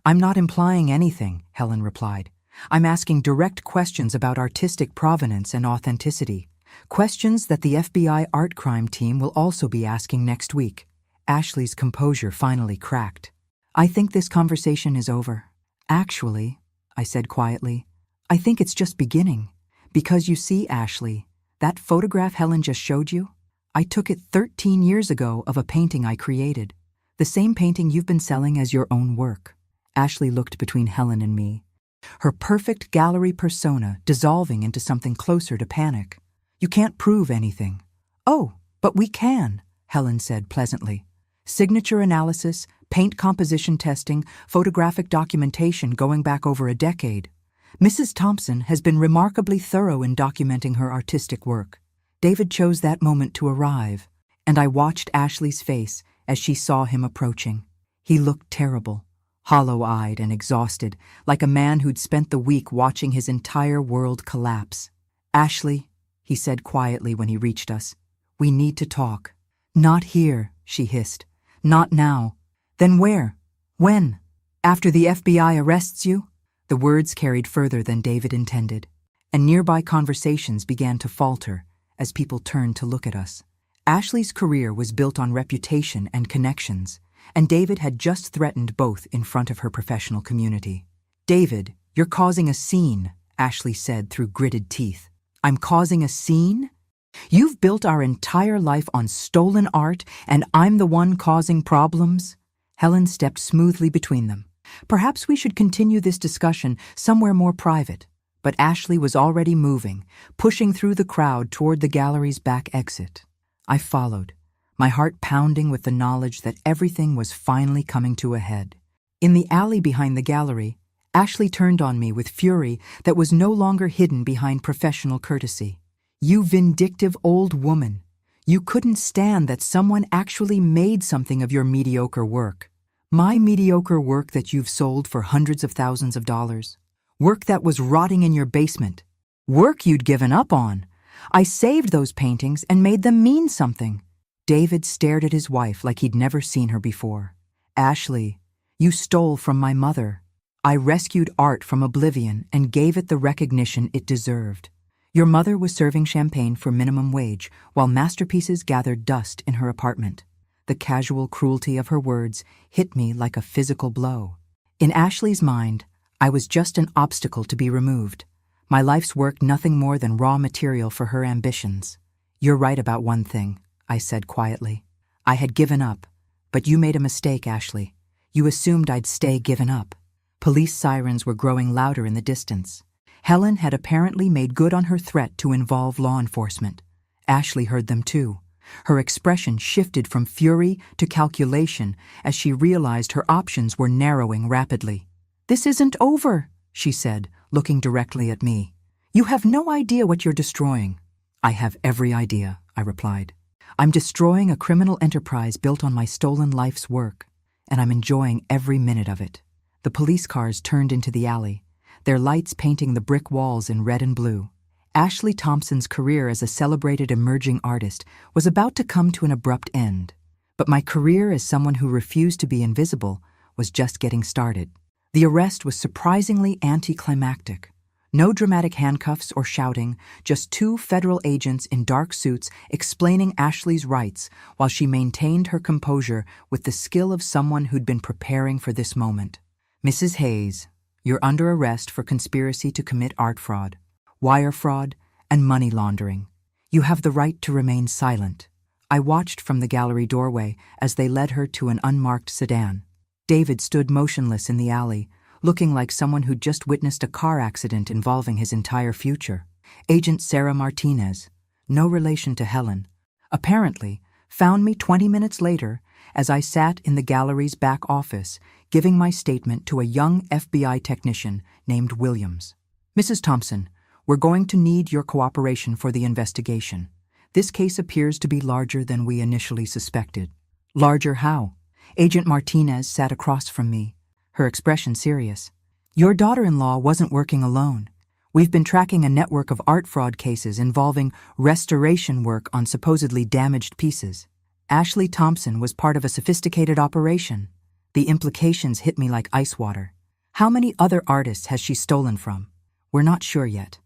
I'm not implying anything, Helen replied. I'm asking direct questions about artistic provenance and authenticity. Questions that the FBI art crime team will also be asking next week. Ashley's composure finally cracked. I think this conversation is over. Actually, I said quietly, I think it's just beginning. Because you see, Ashley, that photograph Helen just showed you? I took it 13 years ago of a painting I created. The same painting you've been selling as your own work. Ashley looked between Helen and me, her perfect gallery persona dissolving into something closer to panic. You can't prove anything. Oh, but we can, Helen said pleasantly. Signature analysis, paint composition testing, photographic documentation going back over a decade. Mrs. Thompson has been remarkably thorough in documenting her artistic work. David chose that moment to arrive, and I watched Ashley's face as she saw him approaching. He looked terrible, hollow-eyed and exhausted, like a man who'd spent the week watching his entire world collapse. Ashley, he said quietly when he reached us, we need to talk. Not here, she hissed. Not now. Then where? When? After the FBI arrests you? The words carried further than David intended, and nearby conversations began to falter as people turned to look at us. Ashley's career was built on reputation and connections, and David had just threatened both in front of her professional community. David, you're causing a scene, Ashley said through gritted teeth. I'm causing a scene? You've built our entire life on stolen art, and I'm the one causing problems? Helen stepped smoothly between them. Perhaps we should continue this discussion somewhere more private. But Ashley was already moving, pushing through the crowd toward the gallery's back exit. I followed, my heart pounding with the knowledge that everything was finally coming to a head. In the alley behind the gallery, Ashley turned on me with fury that was no longer hidden behind professional courtesy. "You vindictive old woman. You couldn't stand that someone actually made something of your mediocre work. My mediocre work that you've sold for hundreds of thousands of dollars. Work that was rotting in your basement. Work you'd given up on. I saved those paintings and made them mean something." David stared at his wife like he'd never seen her before. "Ashley, you stole from my mother. I rescued art from oblivion and gave it the recognition it deserved. Your mother was serving champagne for minimum wage while masterpieces gathered dust in her apartment." The casual cruelty of her words hit me like a physical blow. In Ashley's mind, I was just an obstacle to be removed. My life's work nothing more than raw material for her ambitions. "You're right about one thing," I said quietly. "I had given up, but you made a mistake, Ashley. You assumed I'd stay given up." Police sirens were growing louder in the distance. Helen had apparently made good on her threat to involve law enforcement. Ashley heard them too. Her expression shifted from fury to calculation as she realized her options were narrowing rapidly. "This isn't over," she said, looking directly at me. "You have no idea what you're destroying." "I have every idea," I replied. "I'm destroying a criminal enterprise built on my stolen life's work, and I'm enjoying every minute of it." The police cars turned into the alley, their lights painting the brick walls in red and blue. Ashley Thompson's career as a celebrated emerging artist was about to come to an abrupt end, but my career as someone who refused to be invisible was just getting started. The arrest was surprisingly anticlimactic. No dramatic handcuffs or shouting, just two federal agents in dark suits explaining Ashley's rights while she maintained her composure with the skill of someone who'd been preparing for this moment. "Mrs. Hayes, you're under arrest for conspiracy to commit art fraud, wire fraud, and money laundering. You have the right to remain silent." I watched from the gallery doorway as they led her to an unmarked sedan. David stood motionless in the alley, looking like someone who'd just witnessed a car accident involving his entire future. Agent Sarah Martinez, no relation to Helen, apparently found me 20 minutes later as I sat in the gallery's back office giving my statement to a young FBI technician named Williams. "Mrs. Thompson, we're going to need your cooperation for the investigation. This case appears to be larger than we initially suspected." "Larger how?" Agent Martinez sat across from me, her expression serious. "Your daughter-in-law wasn't working alone. We've been tracking a network of art fraud cases involving restoration work on supposedly damaged pieces. Ashley Thompson was part of a sophisticated operation. The implications hit me like ice water. How many other artists has she stolen from? We're not sure yet.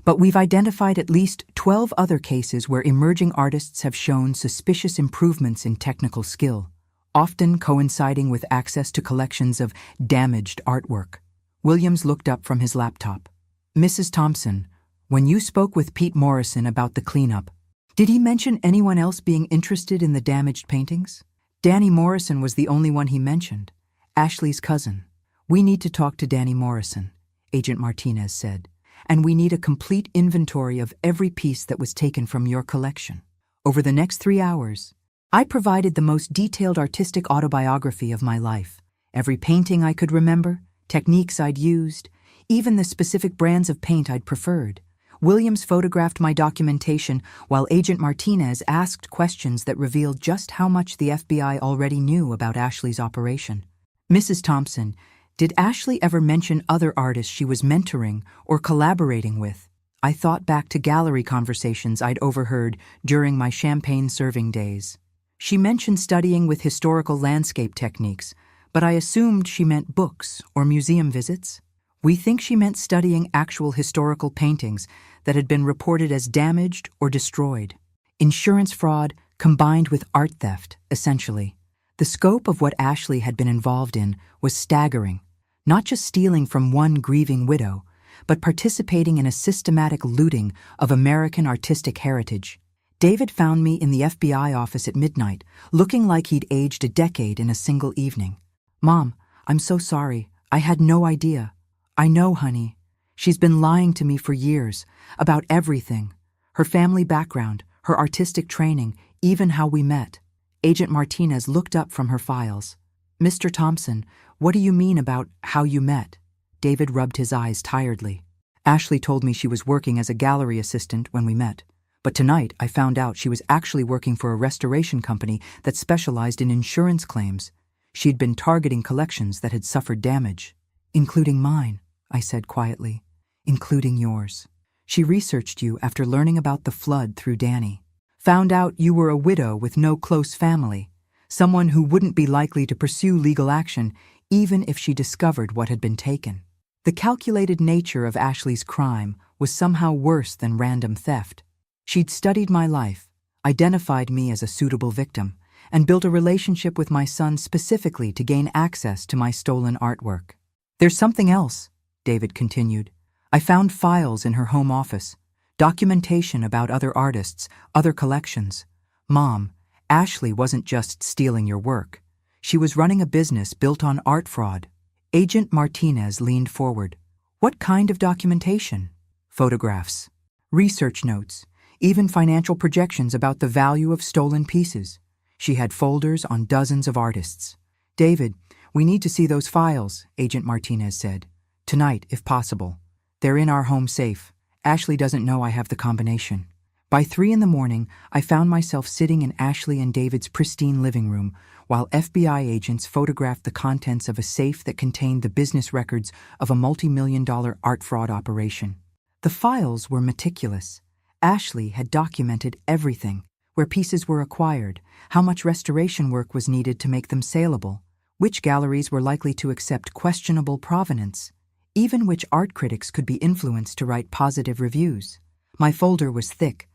But we've identified at least 12 other cases where emerging artists have shown suspicious improvements in technical skill, often coinciding with access to collections of damaged artwork." Williams looked up from his laptop. "Mrs. Thompson, when you spoke with Pete Morrison about the cleanup, did he mention anyone else being interested in the damaged paintings?" "Danny Morrison was the only one he mentioned, Ashley's cousin." "We need to talk to Danny Morrison," Agent Martinez said. "And we need a complete inventory of every piece that was taken from your collection." Over the next 3 hours, I provided the most detailed artistic autobiography of my life. Every painting I could remember, techniques I'd used, even the specific brands of paint I'd preferred. Williams photographed my documentation while Agent Martinez asked questions that revealed just how much the FBI already knew about Ashley's operation. "Mrs. Thompson, did Ashley ever mention other artists she was mentoring or collaborating with?" I thought back to gallery conversations I'd overheard during my champagne serving days. "She mentioned studying with historical landscape techniques, but I assumed she meant books or museum visits." "We think she meant studying actual historical paintings that had been reported as damaged or destroyed. Insurance fraud combined with art theft, essentially." The scope of what Ashley had been involved in was staggering, not just stealing from one grieving widow, but participating in a systematic looting of American artistic heritage. David found me in the FBI office at midnight, looking like he'd aged a decade in a single evening. "Mom, I'm so sorry. I had no idea." "I know, honey. She's been lying to me for years, about everything. Her family background, her artistic training, even how we met." Agent Martinez looked up from her files. "Mr. Thompson, what do you mean about how you met?" David rubbed his eyes tiredly. Ashley told me she was working as a gallery assistant when we met, but tonight I found out she was actually working for a restoration company that specialized in insurance claims. She'd been targeting collections that had suffered damage. Including mine, I said quietly. Including yours. She researched you after learning about the flood through Danny. Found out you were a widow with no close family, someone who wouldn't be likely to pursue legal action even if she discovered what had been taken. The calculated nature of Ashley's crime was somehow worse than random theft. She'd studied my life, identified me as a suitable victim, and built a relationship with my son specifically to gain access to my stolen artwork. There's something else, David continued. I found files in her home office, documentation about other artists, other collections. Mom, Ashley wasn't just stealing your work. She was running a business built on art fraud. Agent Martinez leaned forward. What kind of documentation? Photographs, research notes, even financial projections about the value of stolen pieces. She had folders on dozens of artists. David, we need to see those files, Agent Martinez said. Tonight, if possible. They're in our home safe. Ashley doesn't know I have the combination. By 3 a.m, I found myself sitting in Ashley and David's pristine living room while FBI agents photographed the contents of a safe that contained the business records of a multi-million-dollar art fraud operation. The files were meticulous. Ashley had documented everything: where pieces were acquired, how much restoration work was needed to make them saleable, which galleries were likely to accept questionable provenance, even which art critics could be influenced to write positive reviews. My folder was thick,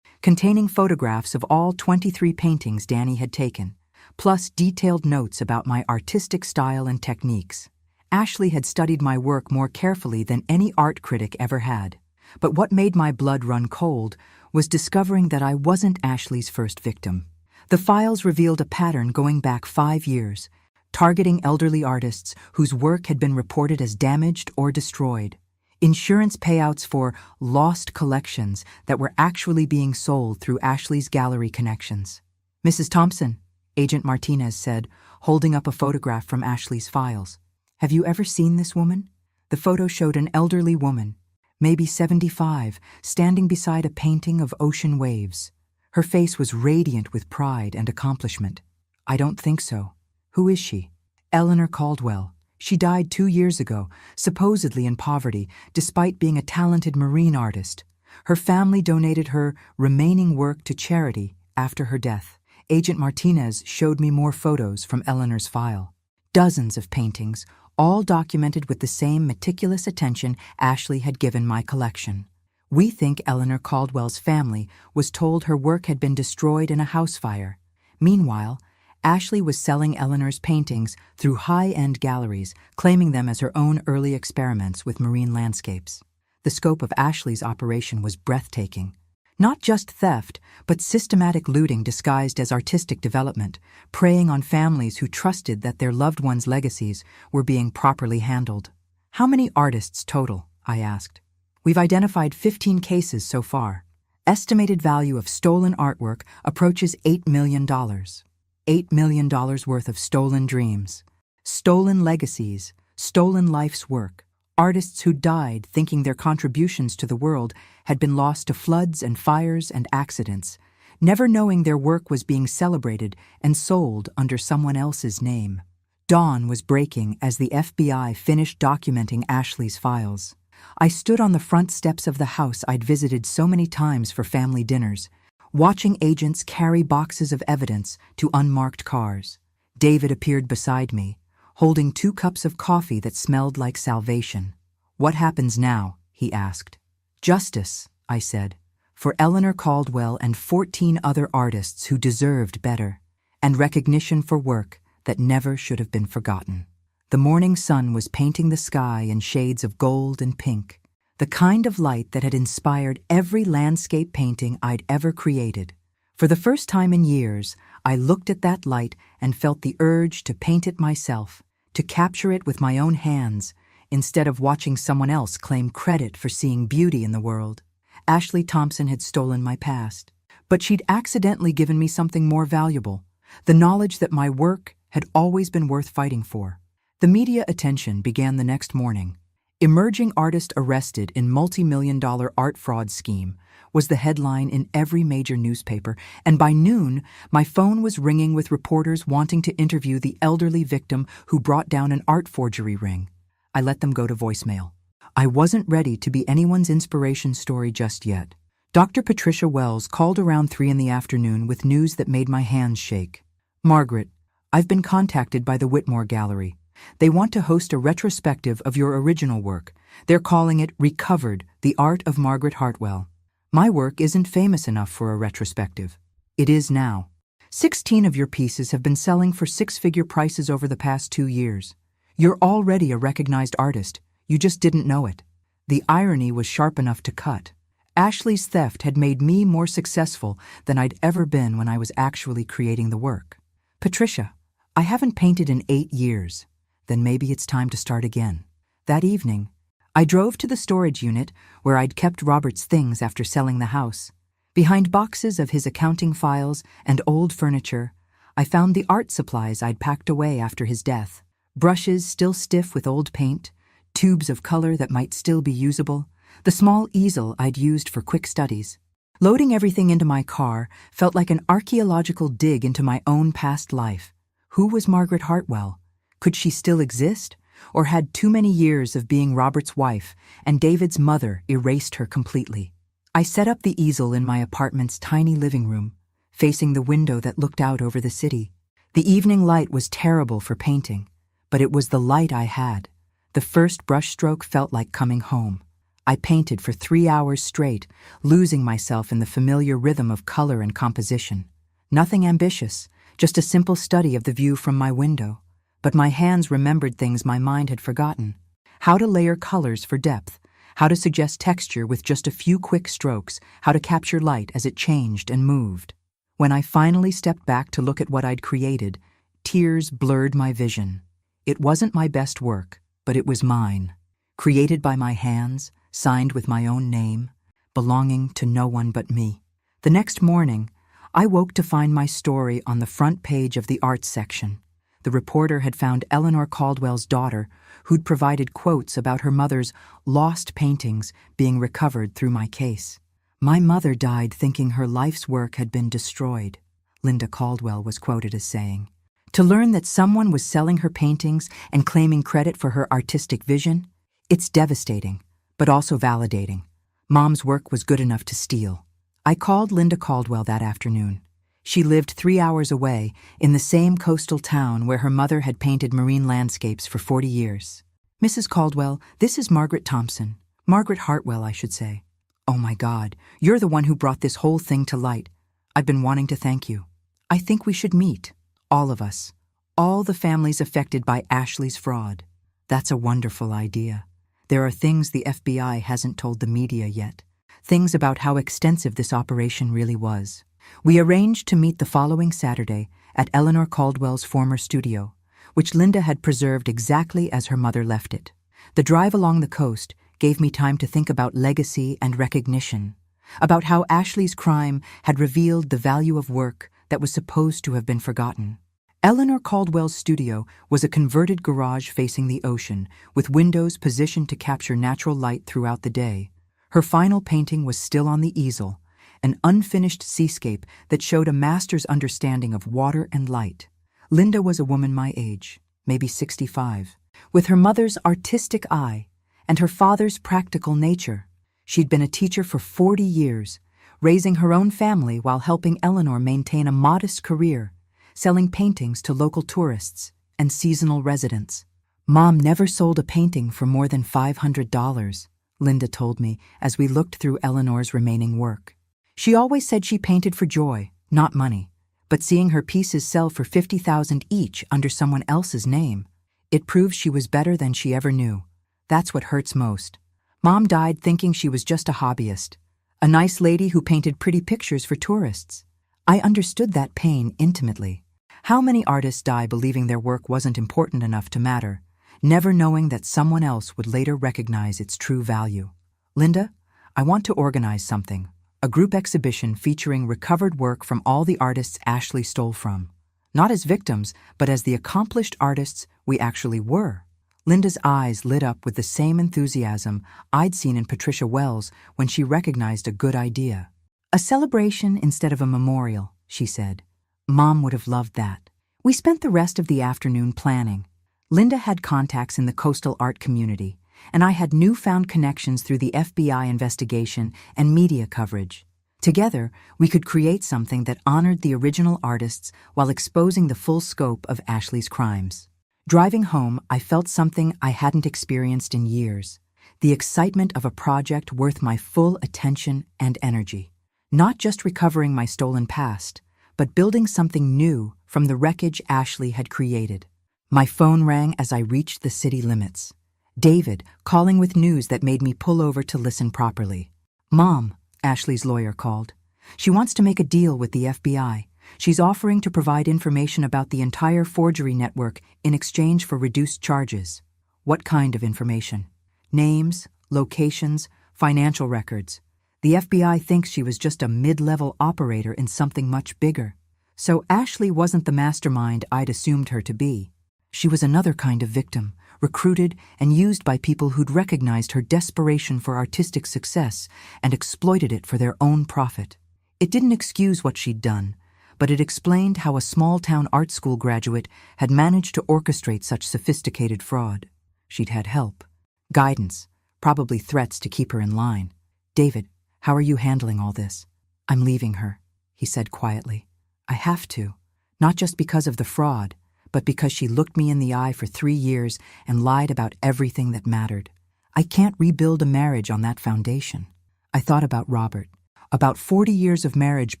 containing photographs of all 23 paintings Danny had taken, plus detailed notes about my artistic style and techniques. Ashley had studied my work more carefully than any art critic ever had. But what made my blood run cold was discovering that I wasn't Ashley's first victim. The files revealed a pattern going back 5 years, targeting elderly artists whose work had been reported as damaged or destroyed. Insurance payouts for lost collections that were actually being sold through Ashley's gallery connections. Mrs. Thompson, Agent Martinez said, holding up a photograph from Ashley's files. Have you ever seen this woman? The photo showed an elderly woman, maybe 75, standing beside a painting of ocean waves. Her face was radiant with pride and accomplishment. I don't think so. Who is she? Eleanor Caldwell. She died 2 years ago, supposedly in poverty, despite being a talented marine artist. Her family donated her remaining work to charity after her death. Agent Martinez showed me more photos from Eleanor's file. Dozens of paintings, all documented with the same meticulous attention Ashley had given my collection. We think Eleanor Caldwell's family was told her work had been destroyed in a house fire. Meanwhile, Ashley was selling Eleanor's paintings through high-end galleries, claiming them as her own early experiments with marine landscapes. The scope of Ashley's operation was breathtaking. Not just theft, but systematic looting disguised as artistic development, preying on families who trusted that their loved ones' legacies were being properly handled. How many artists total? I asked. We've identified 15 cases so far. Estimated value of stolen artwork approaches $8 million. $8 million worth of stolen dreams, stolen legacies, stolen life's work. Artists who died thinking their contributions to the world had been lost to floods and fires and accidents, never knowing their work was being celebrated and sold under someone else's name. Dawn was breaking as the FBI finished documenting Ashley's files. I stood on the front steps of the house I'd visited so many times for family dinners, watching agents carry boxes of evidence to unmarked cars. David appeared beside me, holding 2 cups of coffee that smelled like salvation. What happens now? He asked. Justice, I said, for Eleanor Caldwell and 14 other artists who deserved better, and recognition for work that never should have been forgotten. The morning sun was painting the sky in shades of gold and pink, the kind of light that had inspired every landscape painting I'd ever created. For the first time in years, I looked at that light and felt the urge to paint it myself, to capture it with my own hands, instead of watching someone else claim credit for seeing beauty in the world. Ashley Thompson had stolen my past, but she'd accidentally given me something more valuable, the knowledge that my work had always been worth fighting for. The media attention began the next morning. "Emerging artist arrested in multi-million-dollar art fraud scheme" was the headline in every major newspaper, and by noon, my phone was ringing with reporters wanting to interview the elderly victim who brought down an art forgery ring. I let them go to voicemail. I wasn't ready to be anyone's inspiration story just yet. Dr. Patricia Wells called around 3 in the afternoon with news that made my hands shake. "Margaret, I've been contacted by the Whitmore Gallery. They want to host a retrospective of your original work. They're calling it Recovered, the Art of Margaret Hartwell. My work isn't famous enough for a retrospective. It is now. 16 of your pieces have been selling for six-figure prices over the past 2 years. You're already a recognized artist. You just didn't know it." The irony was sharp enough to cut. Ashley's theft had made me more successful than I'd ever been when I was actually creating the work. "Patricia, I haven't painted in 8 years. Then maybe it's time to start again." That evening, I drove to the storage unit where I'd kept Robert's things after selling the house. Behind boxes of his accounting files and old furniture, I found the art supplies I'd packed away after his death. Brushes still stiff with old paint, tubes of color that might still be usable, the small easel I'd used for quick studies. Loading everything into my car felt like an archaeological dig into my own past life. Who was Margaret Hartwell? Could she still exist? Or had too many years of being Robert's wife and David's mother erased her completely? I set up the easel in my apartment's tiny living room, facing the window that looked out over the city. The evening light was terrible for painting, but it was the light I had. The first brushstroke felt like coming home. I painted for 3 hours straight, losing myself in the familiar rhythm of color and composition. Nothing ambitious, just a simple study of the view from my window. But my hands remembered things my mind had forgotten. How to layer colors for depth, how to suggest texture with just a few quick strokes, how to capture light as it changed and moved. When I finally stepped back to look at what I'd created, tears blurred my vision. It wasn't my best work, but it was mine. Created by my hands, signed with my own name, belonging to no one but me. The next morning, I woke to find my story on the front page of the arts section. The reporter had found Eleanor Caldwell's daughter, who'd provided quotes about her mother's lost paintings being recovered through my case. "My mother died thinking her life's work had been destroyed," Linda Caldwell was quoted as saying. To learn that someone was selling her paintings and claiming credit for her artistic vision, it's devastating, but also validating. Mom's work was good enough to steal. I called Linda Caldwell that afternoon. She lived 3 hours away in the same coastal town where her mother had painted marine landscapes for 40 years. "Mrs. Caldwell, this is Margaret Thompson. Margaret Hartwell, I should say." "Oh my God, you're the one who brought this whole thing to light. I've been wanting to thank you. I think we should meet, all of us, all the families affected by Ashley's fraud." "That's a wonderful idea. There are things the FBI hasn't told the media yet, things about how extensive this operation really was." We arranged to meet the following Saturday at Eleanor Caldwell's former studio, which Linda had preserved exactly as her mother left it. The drive along the coast gave me time to think about legacy and recognition, about how Ashley's crime had revealed the value of work that was supposed to have been forgotten. Eleanor Caldwell's studio was a converted garage facing the ocean, with windows positioned to capture natural light throughout the day. Her final painting was still on the easel, an unfinished seascape that showed a master's understanding of water and light. Linda was a woman my age, maybe 65, with her mother's artistic eye and her father's practical nature. She'd been a teacher for 40 years, raising her own family while helping Eleanor maintain a modest career, selling paintings to local tourists and seasonal residents. "Mom never sold a painting for more than $500, Linda told me as we looked through Eleanor's remaining work. She always said she painted for joy, not money, but seeing her pieces sell for $50,000 each under someone else's name, it proves she was better than she ever knew. That's what hurts most. Mom died thinking she was just a hobbyist, a nice lady who painted pretty pictures for tourists. I understood that pain intimately. How many artists die believing their work wasn't important enough to matter, never knowing that someone else would later recognize its true value? "Linda, I want to organize something. A group exhibition featuring recovered work from all the artists Ashley stole from. Not as victims, but as the accomplished artists we actually were," Linda's eyes lit up with the same enthusiasm I'd seen in Patricia Wells when she recognized a good idea. "A celebration instead of a memorial," she said. "Mom would have loved that." We spent the rest of the afternoon planning. Linda had contacts in the coastal art community, and I had newfound connections through the FBI investigation and media coverage. Together, we could create something that honored the original artists while exposing the full scope of Ashley's crimes. Driving home, I felt something I hadn't experienced in years: the excitement of a project worth my full attention and energy. Not just recovering my stolen past, but building something new from the wreckage Ashley had created. My phone rang as I reached the city limits. David, calling with news that made me pull over to listen properly. "Mom," Ashley's lawyer called. "She wants to make a deal with the FBI. She's offering to provide information about the entire forgery network in exchange for reduced charges." "What kind of information?" "Names, locations, financial records. The FBI thinks she was just a mid-level operator in something much bigger." So Ashley wasn't the mastermind I'd assumed her to be. She was another kind of victim, recruited and used by people who'd recognized her desperation for artistic success and exploited it for their own profit. It didn't excuse what she'd done, but it explained how a small-town art school graduate had managed to orchestrate such sophisticated fraud. She'd had help, guidance, probably threats to keep her in line. "David, how are you handling all this?" "I'm leaving her," he said quietly. "I have to, not just because of the fraud, but because she looked me in the eye for 3 years and lied about everything that mattered. I can't rebuild a marriage on that foundation." I thought about Robert, about 40 years of marriage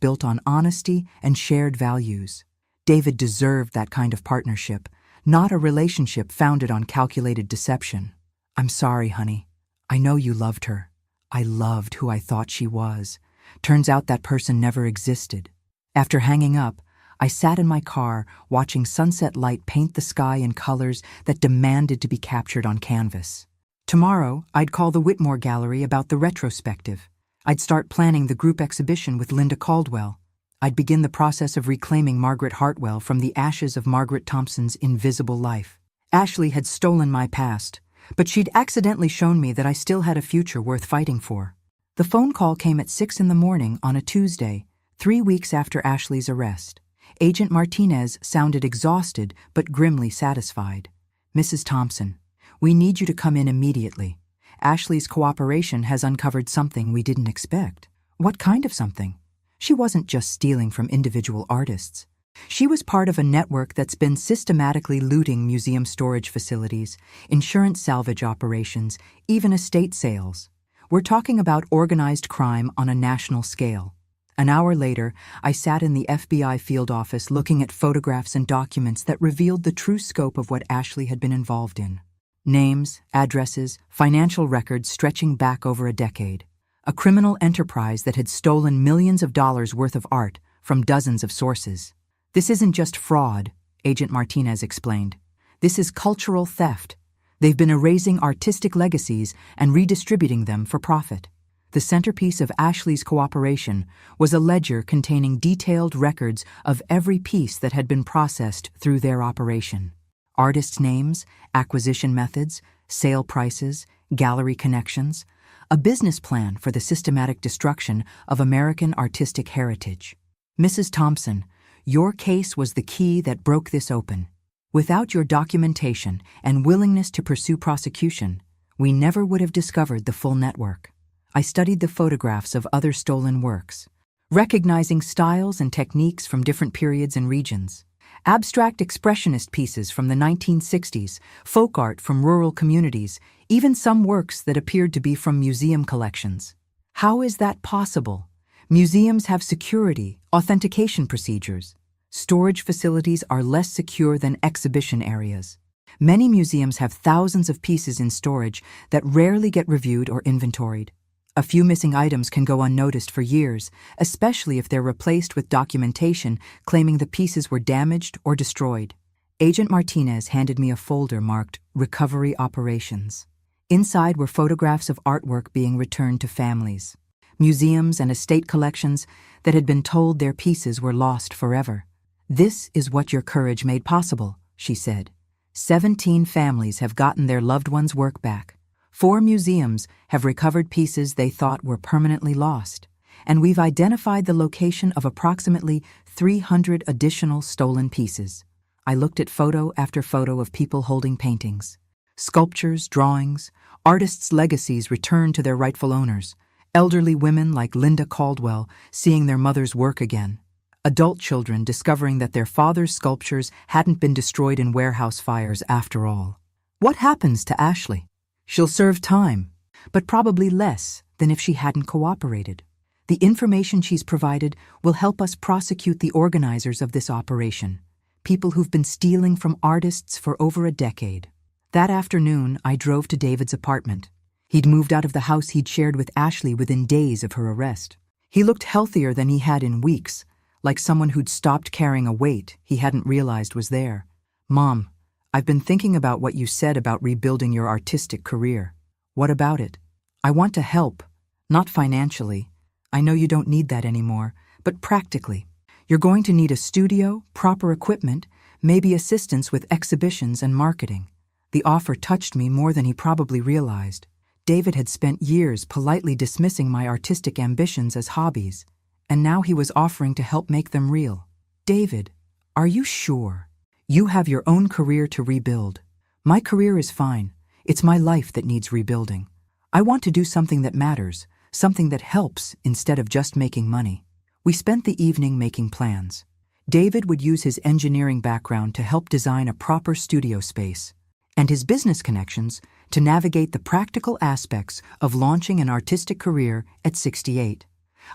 built on honesty and shared values. David deserved that kind of partnership, not a relationship founded on calculated deception. "I'm sorry, honey. I know you loved her." I loved who I thought she was. Turns out that person never existed. After hanging up, I sat in my car watching sunset light paint the sky in colors that demanded to be captured on canvas. Tomorrow, I'd call the Whitmore Gallery about the retrospective. I'd start planning the group exhibition with Linda Caldwell. I'd begin the process of reclaiming Margaret Hartwell from the ashes of Margaret Thompson's invisible life. Ashley had stolen my past, but she'd accidentally shown me that I still had a future worth fighting for. The phone call came at 6 in the morning on a Tuesday, 3 weeks after Ashley's arrest. Agent Martinez sounded exhausted but grimly satisfied. "Mrs. Thompson, we need you to come in immediately. Ashley's cooperation has uncovered something we didn't expect." "What kind of something?" She wasn't just stealing from individual artists. She was part of a network that's been systematically looting museum storage facilities, insurance salvage operations, even estate sales. We're talking about organized crime on a national scale. An hour later, I sat in the FBI field office looking at photographs and documents that revealed the true scope of what Ashley had been involved in. Names, addresses, financial records stretching back over a decade. A criminal enterprise that had stolen millions of dollars worth of art from dozens of sources. "This isn't just fraud," Agent Martinez explained. "This is cultural theft. They've been erasing artistic legacies and redistributing them for profit." The centerpiece of Ashley's cooperation was a ledger containing detailed records of every piece that had been processed through their operation. Artists' names, acquisition methods, sale prices, gallery connections, a business plan for the systematic destruction of American artistic heritage. "Mrs. Thompson, your case was the key that broke this open. Without your documentation and willingness to pursue prosecution, we never would have discovered the full network." I studied the photographs of other stolen works, recognizing styles and techniques from different periods and regions. Abstract expressionist pieces from the 1960s, folk art from rural communities, even some works that appeared to be from museum collections. How is that possible? Museums have security, authentication procedures. Storage facilities are less secure than exhibition areas. Many museums have thousands of pieces in storage that rarely get reviewed or inventoried. A few missing items can go unnoticed for years, especially if they're replaced with documentation claiming the pieces were damaged or destroyed. Agent Martinez handed me a folder marked Recovery Operations. Inside were photographs of artwork being returned to families, museums and estate collections that had been told their pieces were lost forever. "This is what your courage made possible," she said. 17 families have gotten their loved ones' work back. 4 museums have recovered pieces they thought were permanently lost. And we've identified the location of approximately 300 additional stolen pieces. I looked at photo after photo of people holding paintings. Sculptures, drawings, artists' legacies returned to their rightful owners. Elderly women like Linda Caldwell seeing their mother's work again. Adult children discovering that their father's sculptures hadn't been destroyed in warehouse fires after all. What happens to Ashley? She'll serve time, but probably less than if she hadn't cooperated. The information she's provided will help us prosecute the organizers of this operation, people who've been stealing from artists for over a decade. That afternoon, I drove to David's apartment. He'd moved out of the house he'd shared with Ashley within days of her arrest. He looked healthier than he had in weeks, like someone who'd stopped carrying a weight he hadn't realized was there. "Mom, I've been thinking about what you said about rebuilding your artistic career. What about it? I want to help, not financially. I know you don't need that anymore, but practically. You're going to need a studio, proper equipment, maybe assistance with exhibitions and marketing." The offer touched me more than he probably realized. David had spent years politely dismissing my artistic ambitions as hobbies, and now he was offering to help make them real. "David, are you sure? You have your own career to rebuild. My career is fine. It's my life that needs rebuilding. I want to do something that matters, something that helps instead of just making money." We spent the evening making plans. David would use his engineering background to help design a proper studio space, and his business connections to navigate the practical aspects of launching an artistic career at 68.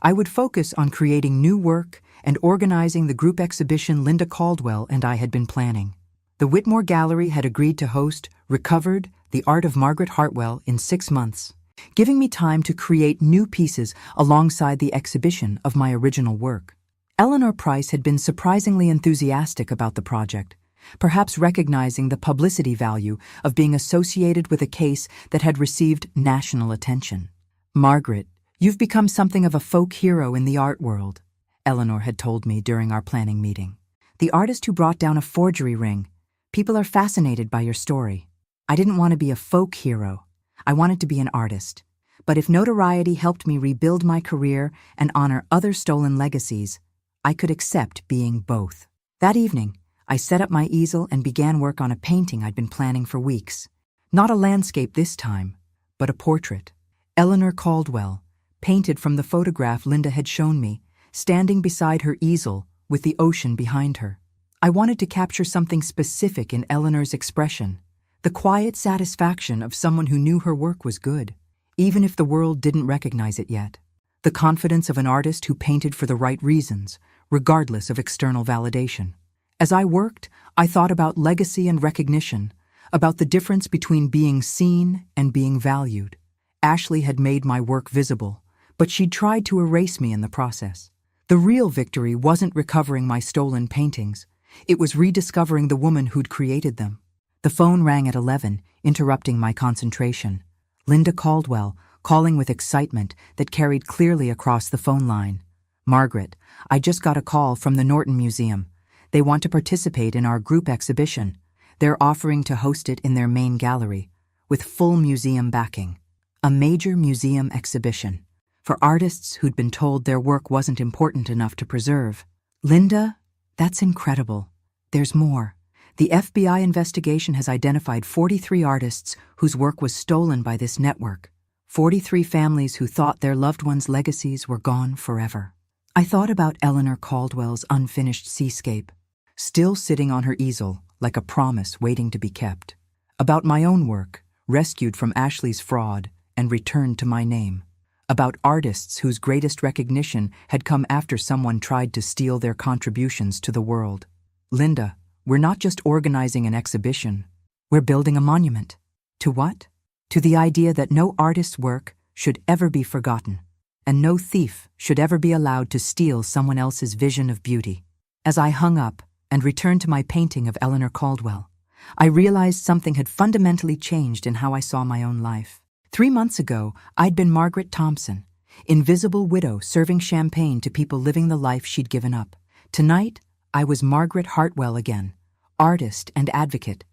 I would focus on creating new work and organizing the group exhibition Linda Caldwell and I had been planning. The Whitmore Gallery had agreed to host Recovered, the Art of Margaret Hartwell in 6 months, giving me time to create new pieces alongside the exhibition of my original work. Eleanor Price had been surprisingly enthusiastic about the project, perhaps recognizing the publicity value of being associated with a case that had received national attention. "Margaret, you've become something of a folk hero in the art world," Eleanor had told me during our planning meeting. "The artist who brought down a forgery ring. People are fascinated by your story." I didn't want to be a folk hero. I wanted to be an artist. But if notoriety helped me rebuild my career and honor other stolen legacies, I could accept being both. That evening, I set up my easel and began work on a painting I'd been planning for weeks. Not a landscape this time, but a portrait. Eleanor Caldwell, painted from the photograph Linda had shown me, standing beside her easel with the ocean behind her. I wanted to capture something specific in Eleanor's expression, the quiet satisfaction of someone who knew her work was good, even if the world didn't recognize it yet. The confidence of an artist who painted for the right reasons, regardless of external validation. As I worked, I thought about legacy and recognition, about the difference between being seen and being valued. Ashley had made my work visible, but she'd tried to erase me in the process. The real victory wasn't recovering my stolen paintings. It was rediscovering the woman who'd created them. The phone rang at 11, interrupting my concentration. Linda Caldwell, calling with excitement that carried clearly across the phone line. "Margaret, I just got a call from the Norton Museum. They want to participate in our group exhibition. They're offering to host it in their main gallery, with full museum backing. A major museum exhibition for artists who'd been told their work wasn't important enough to preserve." "Linda, that's incredible. There's more. The FBI investigation has identified 43 artists whose work was stolen by this network. 43 families who thought their loved ones' legacies were gone forever." I thought about Eleanor Caldwell's unfinished seascape, still sitting on her easel like a promise waiting to be kept. About my own work, rescued from Ashley's fraud and returned to my name. About artists whose greatest recognition had come after someone tried to steal their contributions to the world. "Linda, we're not just organizing an exhibition. We're building a monument." To what? To the idea that no artist's work should ever be forgotten, and no thief should ever be allowed to steal someone else's vision of beauty. As I hung up and returned to my painting of Eleanor Caldwell, I realized something had fundamentally changed in how I saw my own life. 3 months ago, I'd been Margaret Thompson, invisible widow serving champagne to people living the life she'd given up. Tonight, I was Margaret Hartwell again, artist and advocate,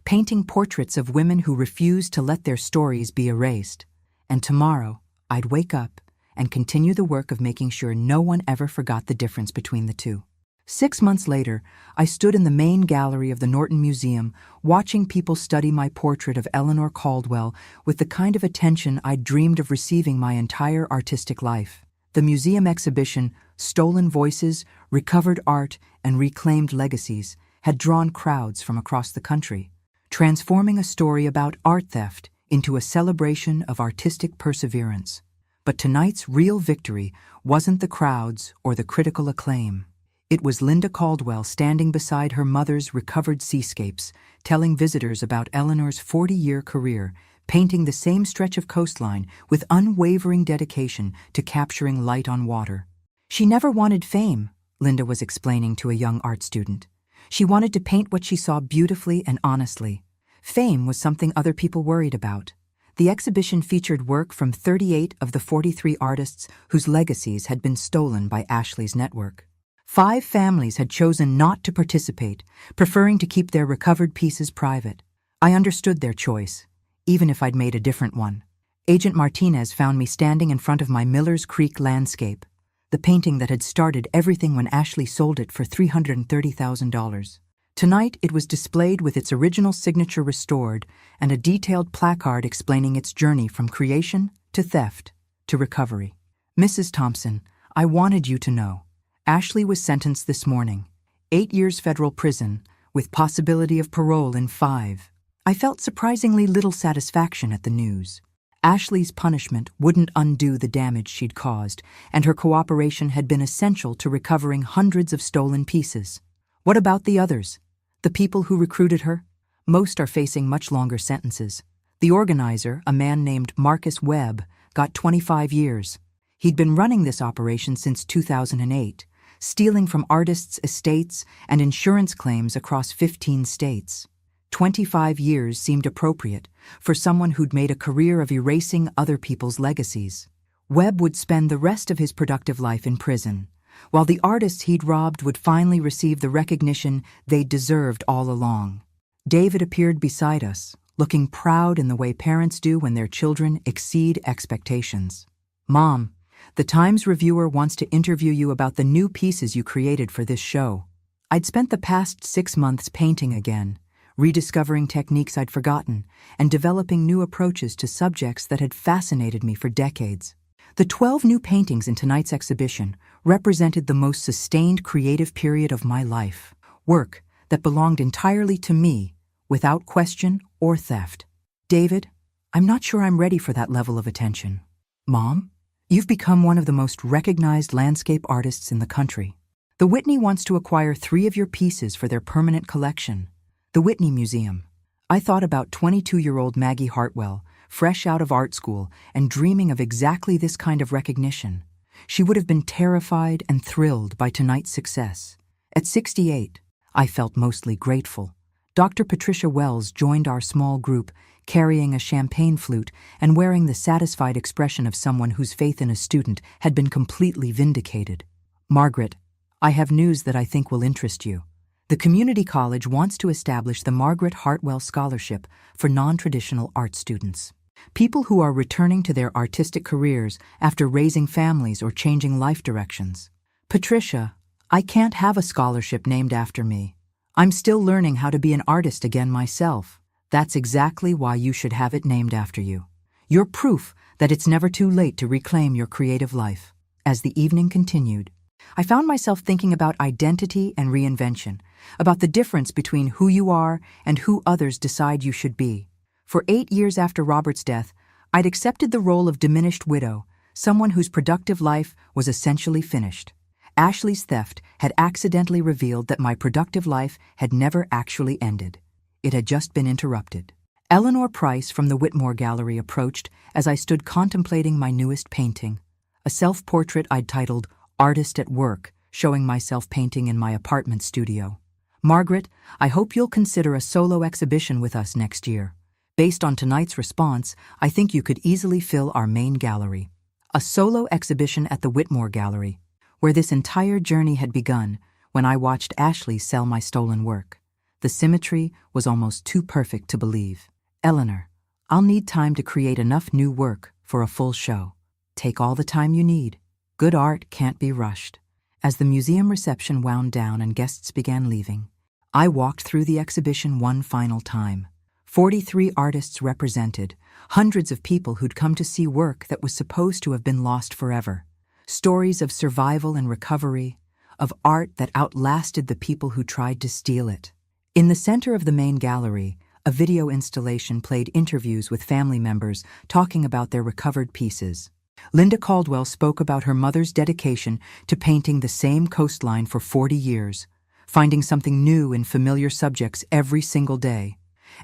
painting portraits of women who refused to let their stories be erased. And tomorrow, I'd wake up and continue the work of making sure no one ever forgot the difference between the two. 6 months later, I stood in the main gallery of the Norton Museum, watching people study my portrait of Eleanor Caldwell with the kind of attention I'd dreamed of receiving my entire artistic life. The museum exhibition, Stolen Voices, Recovered Art, and Reclaimed Legacies, had drawn crowds from across the country, transforming a story about art theft into a celebration of artistic perseverance. But tonight's real victory wasn't the crowds or the critical acclaim. It was Linda Caldwell standing beside her mother's recovered seascapes, telling visitors about Eleanor's 40-year career, painting the same stretch of coastline with unwavering dedication to capturing light on water. She never wanted fame, Linda was explaining to a young art student. She wanted to paint what she saw beautifully and honestly. Fame was something other people worried about. The exhibition featured work from 38 of the 43 artists whose legacies had been stolen by Ashley's network. 5 families had chosen not to participate, preferring to keep their recovered pieces private. I understood their choice, even if I'd made a different one. Agent Martinez found me standing in front of my Miller's Creek landscape, the painting that had started everything when Ashley sold it for $330,000. Tonight, it was displayed with its original signature restored and a detailed placard explaining its journey from creation to theft to recovery. Mrs. Thompson, I wanted you to know. Ashley was sentenced this morning, 8 years federal prison, with possibility of parole in 5. I felt surprisingly little satisfaction at the news. Ashley's punishment wouldn't undo the damage she'd caused, and her cooperation had been essential to recovering hundreds of stolen pieces. What about the others? The people who recruited her? Most are facing much longer sentences. The organizer, a man named Marcus Webb, got 25 years. He'd been running this operation since 2008. Stealing from artists' estates and insurance claims across 15 states. 25 years seemed appropriate for someone who'd made a career of erasing other people's legacies. Webb would spend the rest of his productive life in prison, while the artists he'd robbed would finally receive the recognition they deserved all along. David appeared beside us, looking proud in the way parents do when their children exceed expectations. Mom, the Times reviewer wants to interview you about the new pieces you created for this show. I'd spent the past 6 months painting again, rediscovering techniques I'd forgotten, and developing new approaches to subjects that had fascinated me for decades. The 12 new paintings in tonight's exhibition represented the most sustained creative period of my life, work that belonged entirely to me, without question or theft. David, I'm not sure I'm ready for that level of attention. Mom? You've become one of the most recognized landscape artists in the country. The Whitney wants to acquire 3 of your pieces for their permanent collection. The Whitney Museum. I thought about 22-year-old Maggie Hartwell, fresh out of art school and dreaming of exactly this kind of recognition. She would have been terrified and thrilled by tonight's success. At 68, I felt mostly grateful. Dr. Patricia Wells joined our small group, carrying a champagne flute and wearing the satisfied expression of someone whose faith in a student had been completely vindicated. Margaret, I have news that I think will interest you. The community college wants to establish the Margaret Hartwell Scholarship for non-traditional art students. People who are returning to their artistic careers after raising families or changing life directions. Patricia, I can't have a scholarship named after me. I'm still learning how to be an artist again myself. That's exactly why you should have it named after you. You're proof that it's never too late to reclaim your creative life. As the evening continued, I found myself thinking about identity and reinvention, about the difference between who you are and who others decide you should be. For 8 years after Robert's death, I'd accepted the role of diminished widow, someone whose productive life was essentially finished. Ashley's theft had accidentally revealed that my productive life had never actually ended. It had just been interrupted. Eleanor Price from the Whitmore Gallery approached as I stood contemplating my newest painting, a self-portrait I'd titled Artist at Work, showing myself painting in my apartment studio. Margaret, I hope you'll consider a solo exhibition with us next year. Based on tonight's response, I think you could easily fill our main gallery. A solo exhibition at the Whitmore Gallery, where this entire journey had begun when I watched Ashley sell my stolen work. The symmetry was almost too perfect to believe. Eleanor, I'll need time to create enough new work for a full show. Take all the time you need. Good art can't be rushed. As the museum reception wound down and guests began leaving, I walked through the exhibition one final time. 43 artists represented, hundreds of people who'd come to see work that was supposed to have been lost forever. Stories of survival and recovery, of art that outlasted the people who tried to steal it. In the center of the main gallery, a video installation played interviews with family members talking about their recovered pieces. Linda Caldwell spoke about her mother's dedication to painting the same coastline for 40 years, finding something new in familiar subjects every single day.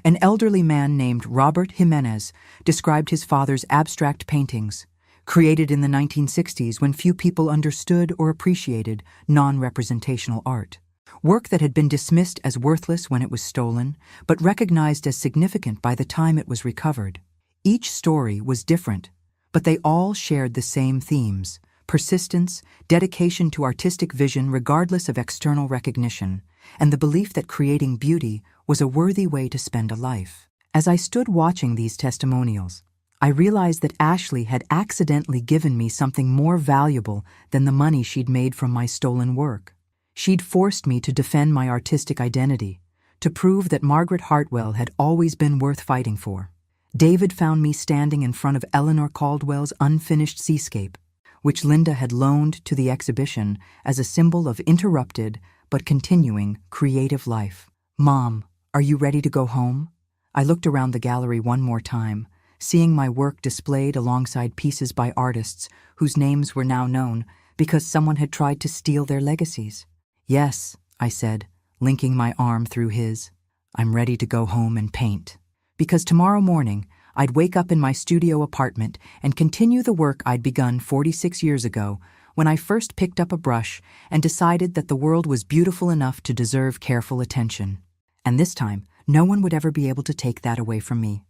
An elderly man named Robert Jimenez described his father's abstract paintings, created in the 1960s when few people understood or appreciated non-representational art. Work that had been dismissed as worthless when it was stolen, but recognized as significant by the time it was recovered. Each story was different, but they all shared the same themes: persistence, dedication to artistic vision regardless of external recognition, and the belief that creating beauty was a worthy way to spend a life. As I stood watching these testimonials, I realized that Ashley had accidentally given me something more valuable than the money she'd made from my stolen work. She'd forced me to defend my artistic identity, to prove that Margaret Hartwell had always been worth fighting for. David found me standing in front of Eleanor Caldwell's unfinished seascape, which Linda had loaned to the exhibition as a symbol of interrupted but continuing creative life. "Mom, are you ready to go home?" I looked around the gallery one more time, seeing my work displayed alongside pieces by artists whose names were now known because someone had tried to steal their legacies. "Yes," I said, linking my arm through his. "I'm ready to go home and paint." Because tomorrow morning, I'd wake up in my studio apartment and continue the work I'd begun 46 years ago when I first picked up a brush and decided that the world was beautiful enough to deserve careful attention. And this time, no one would ever be able to take that away from me.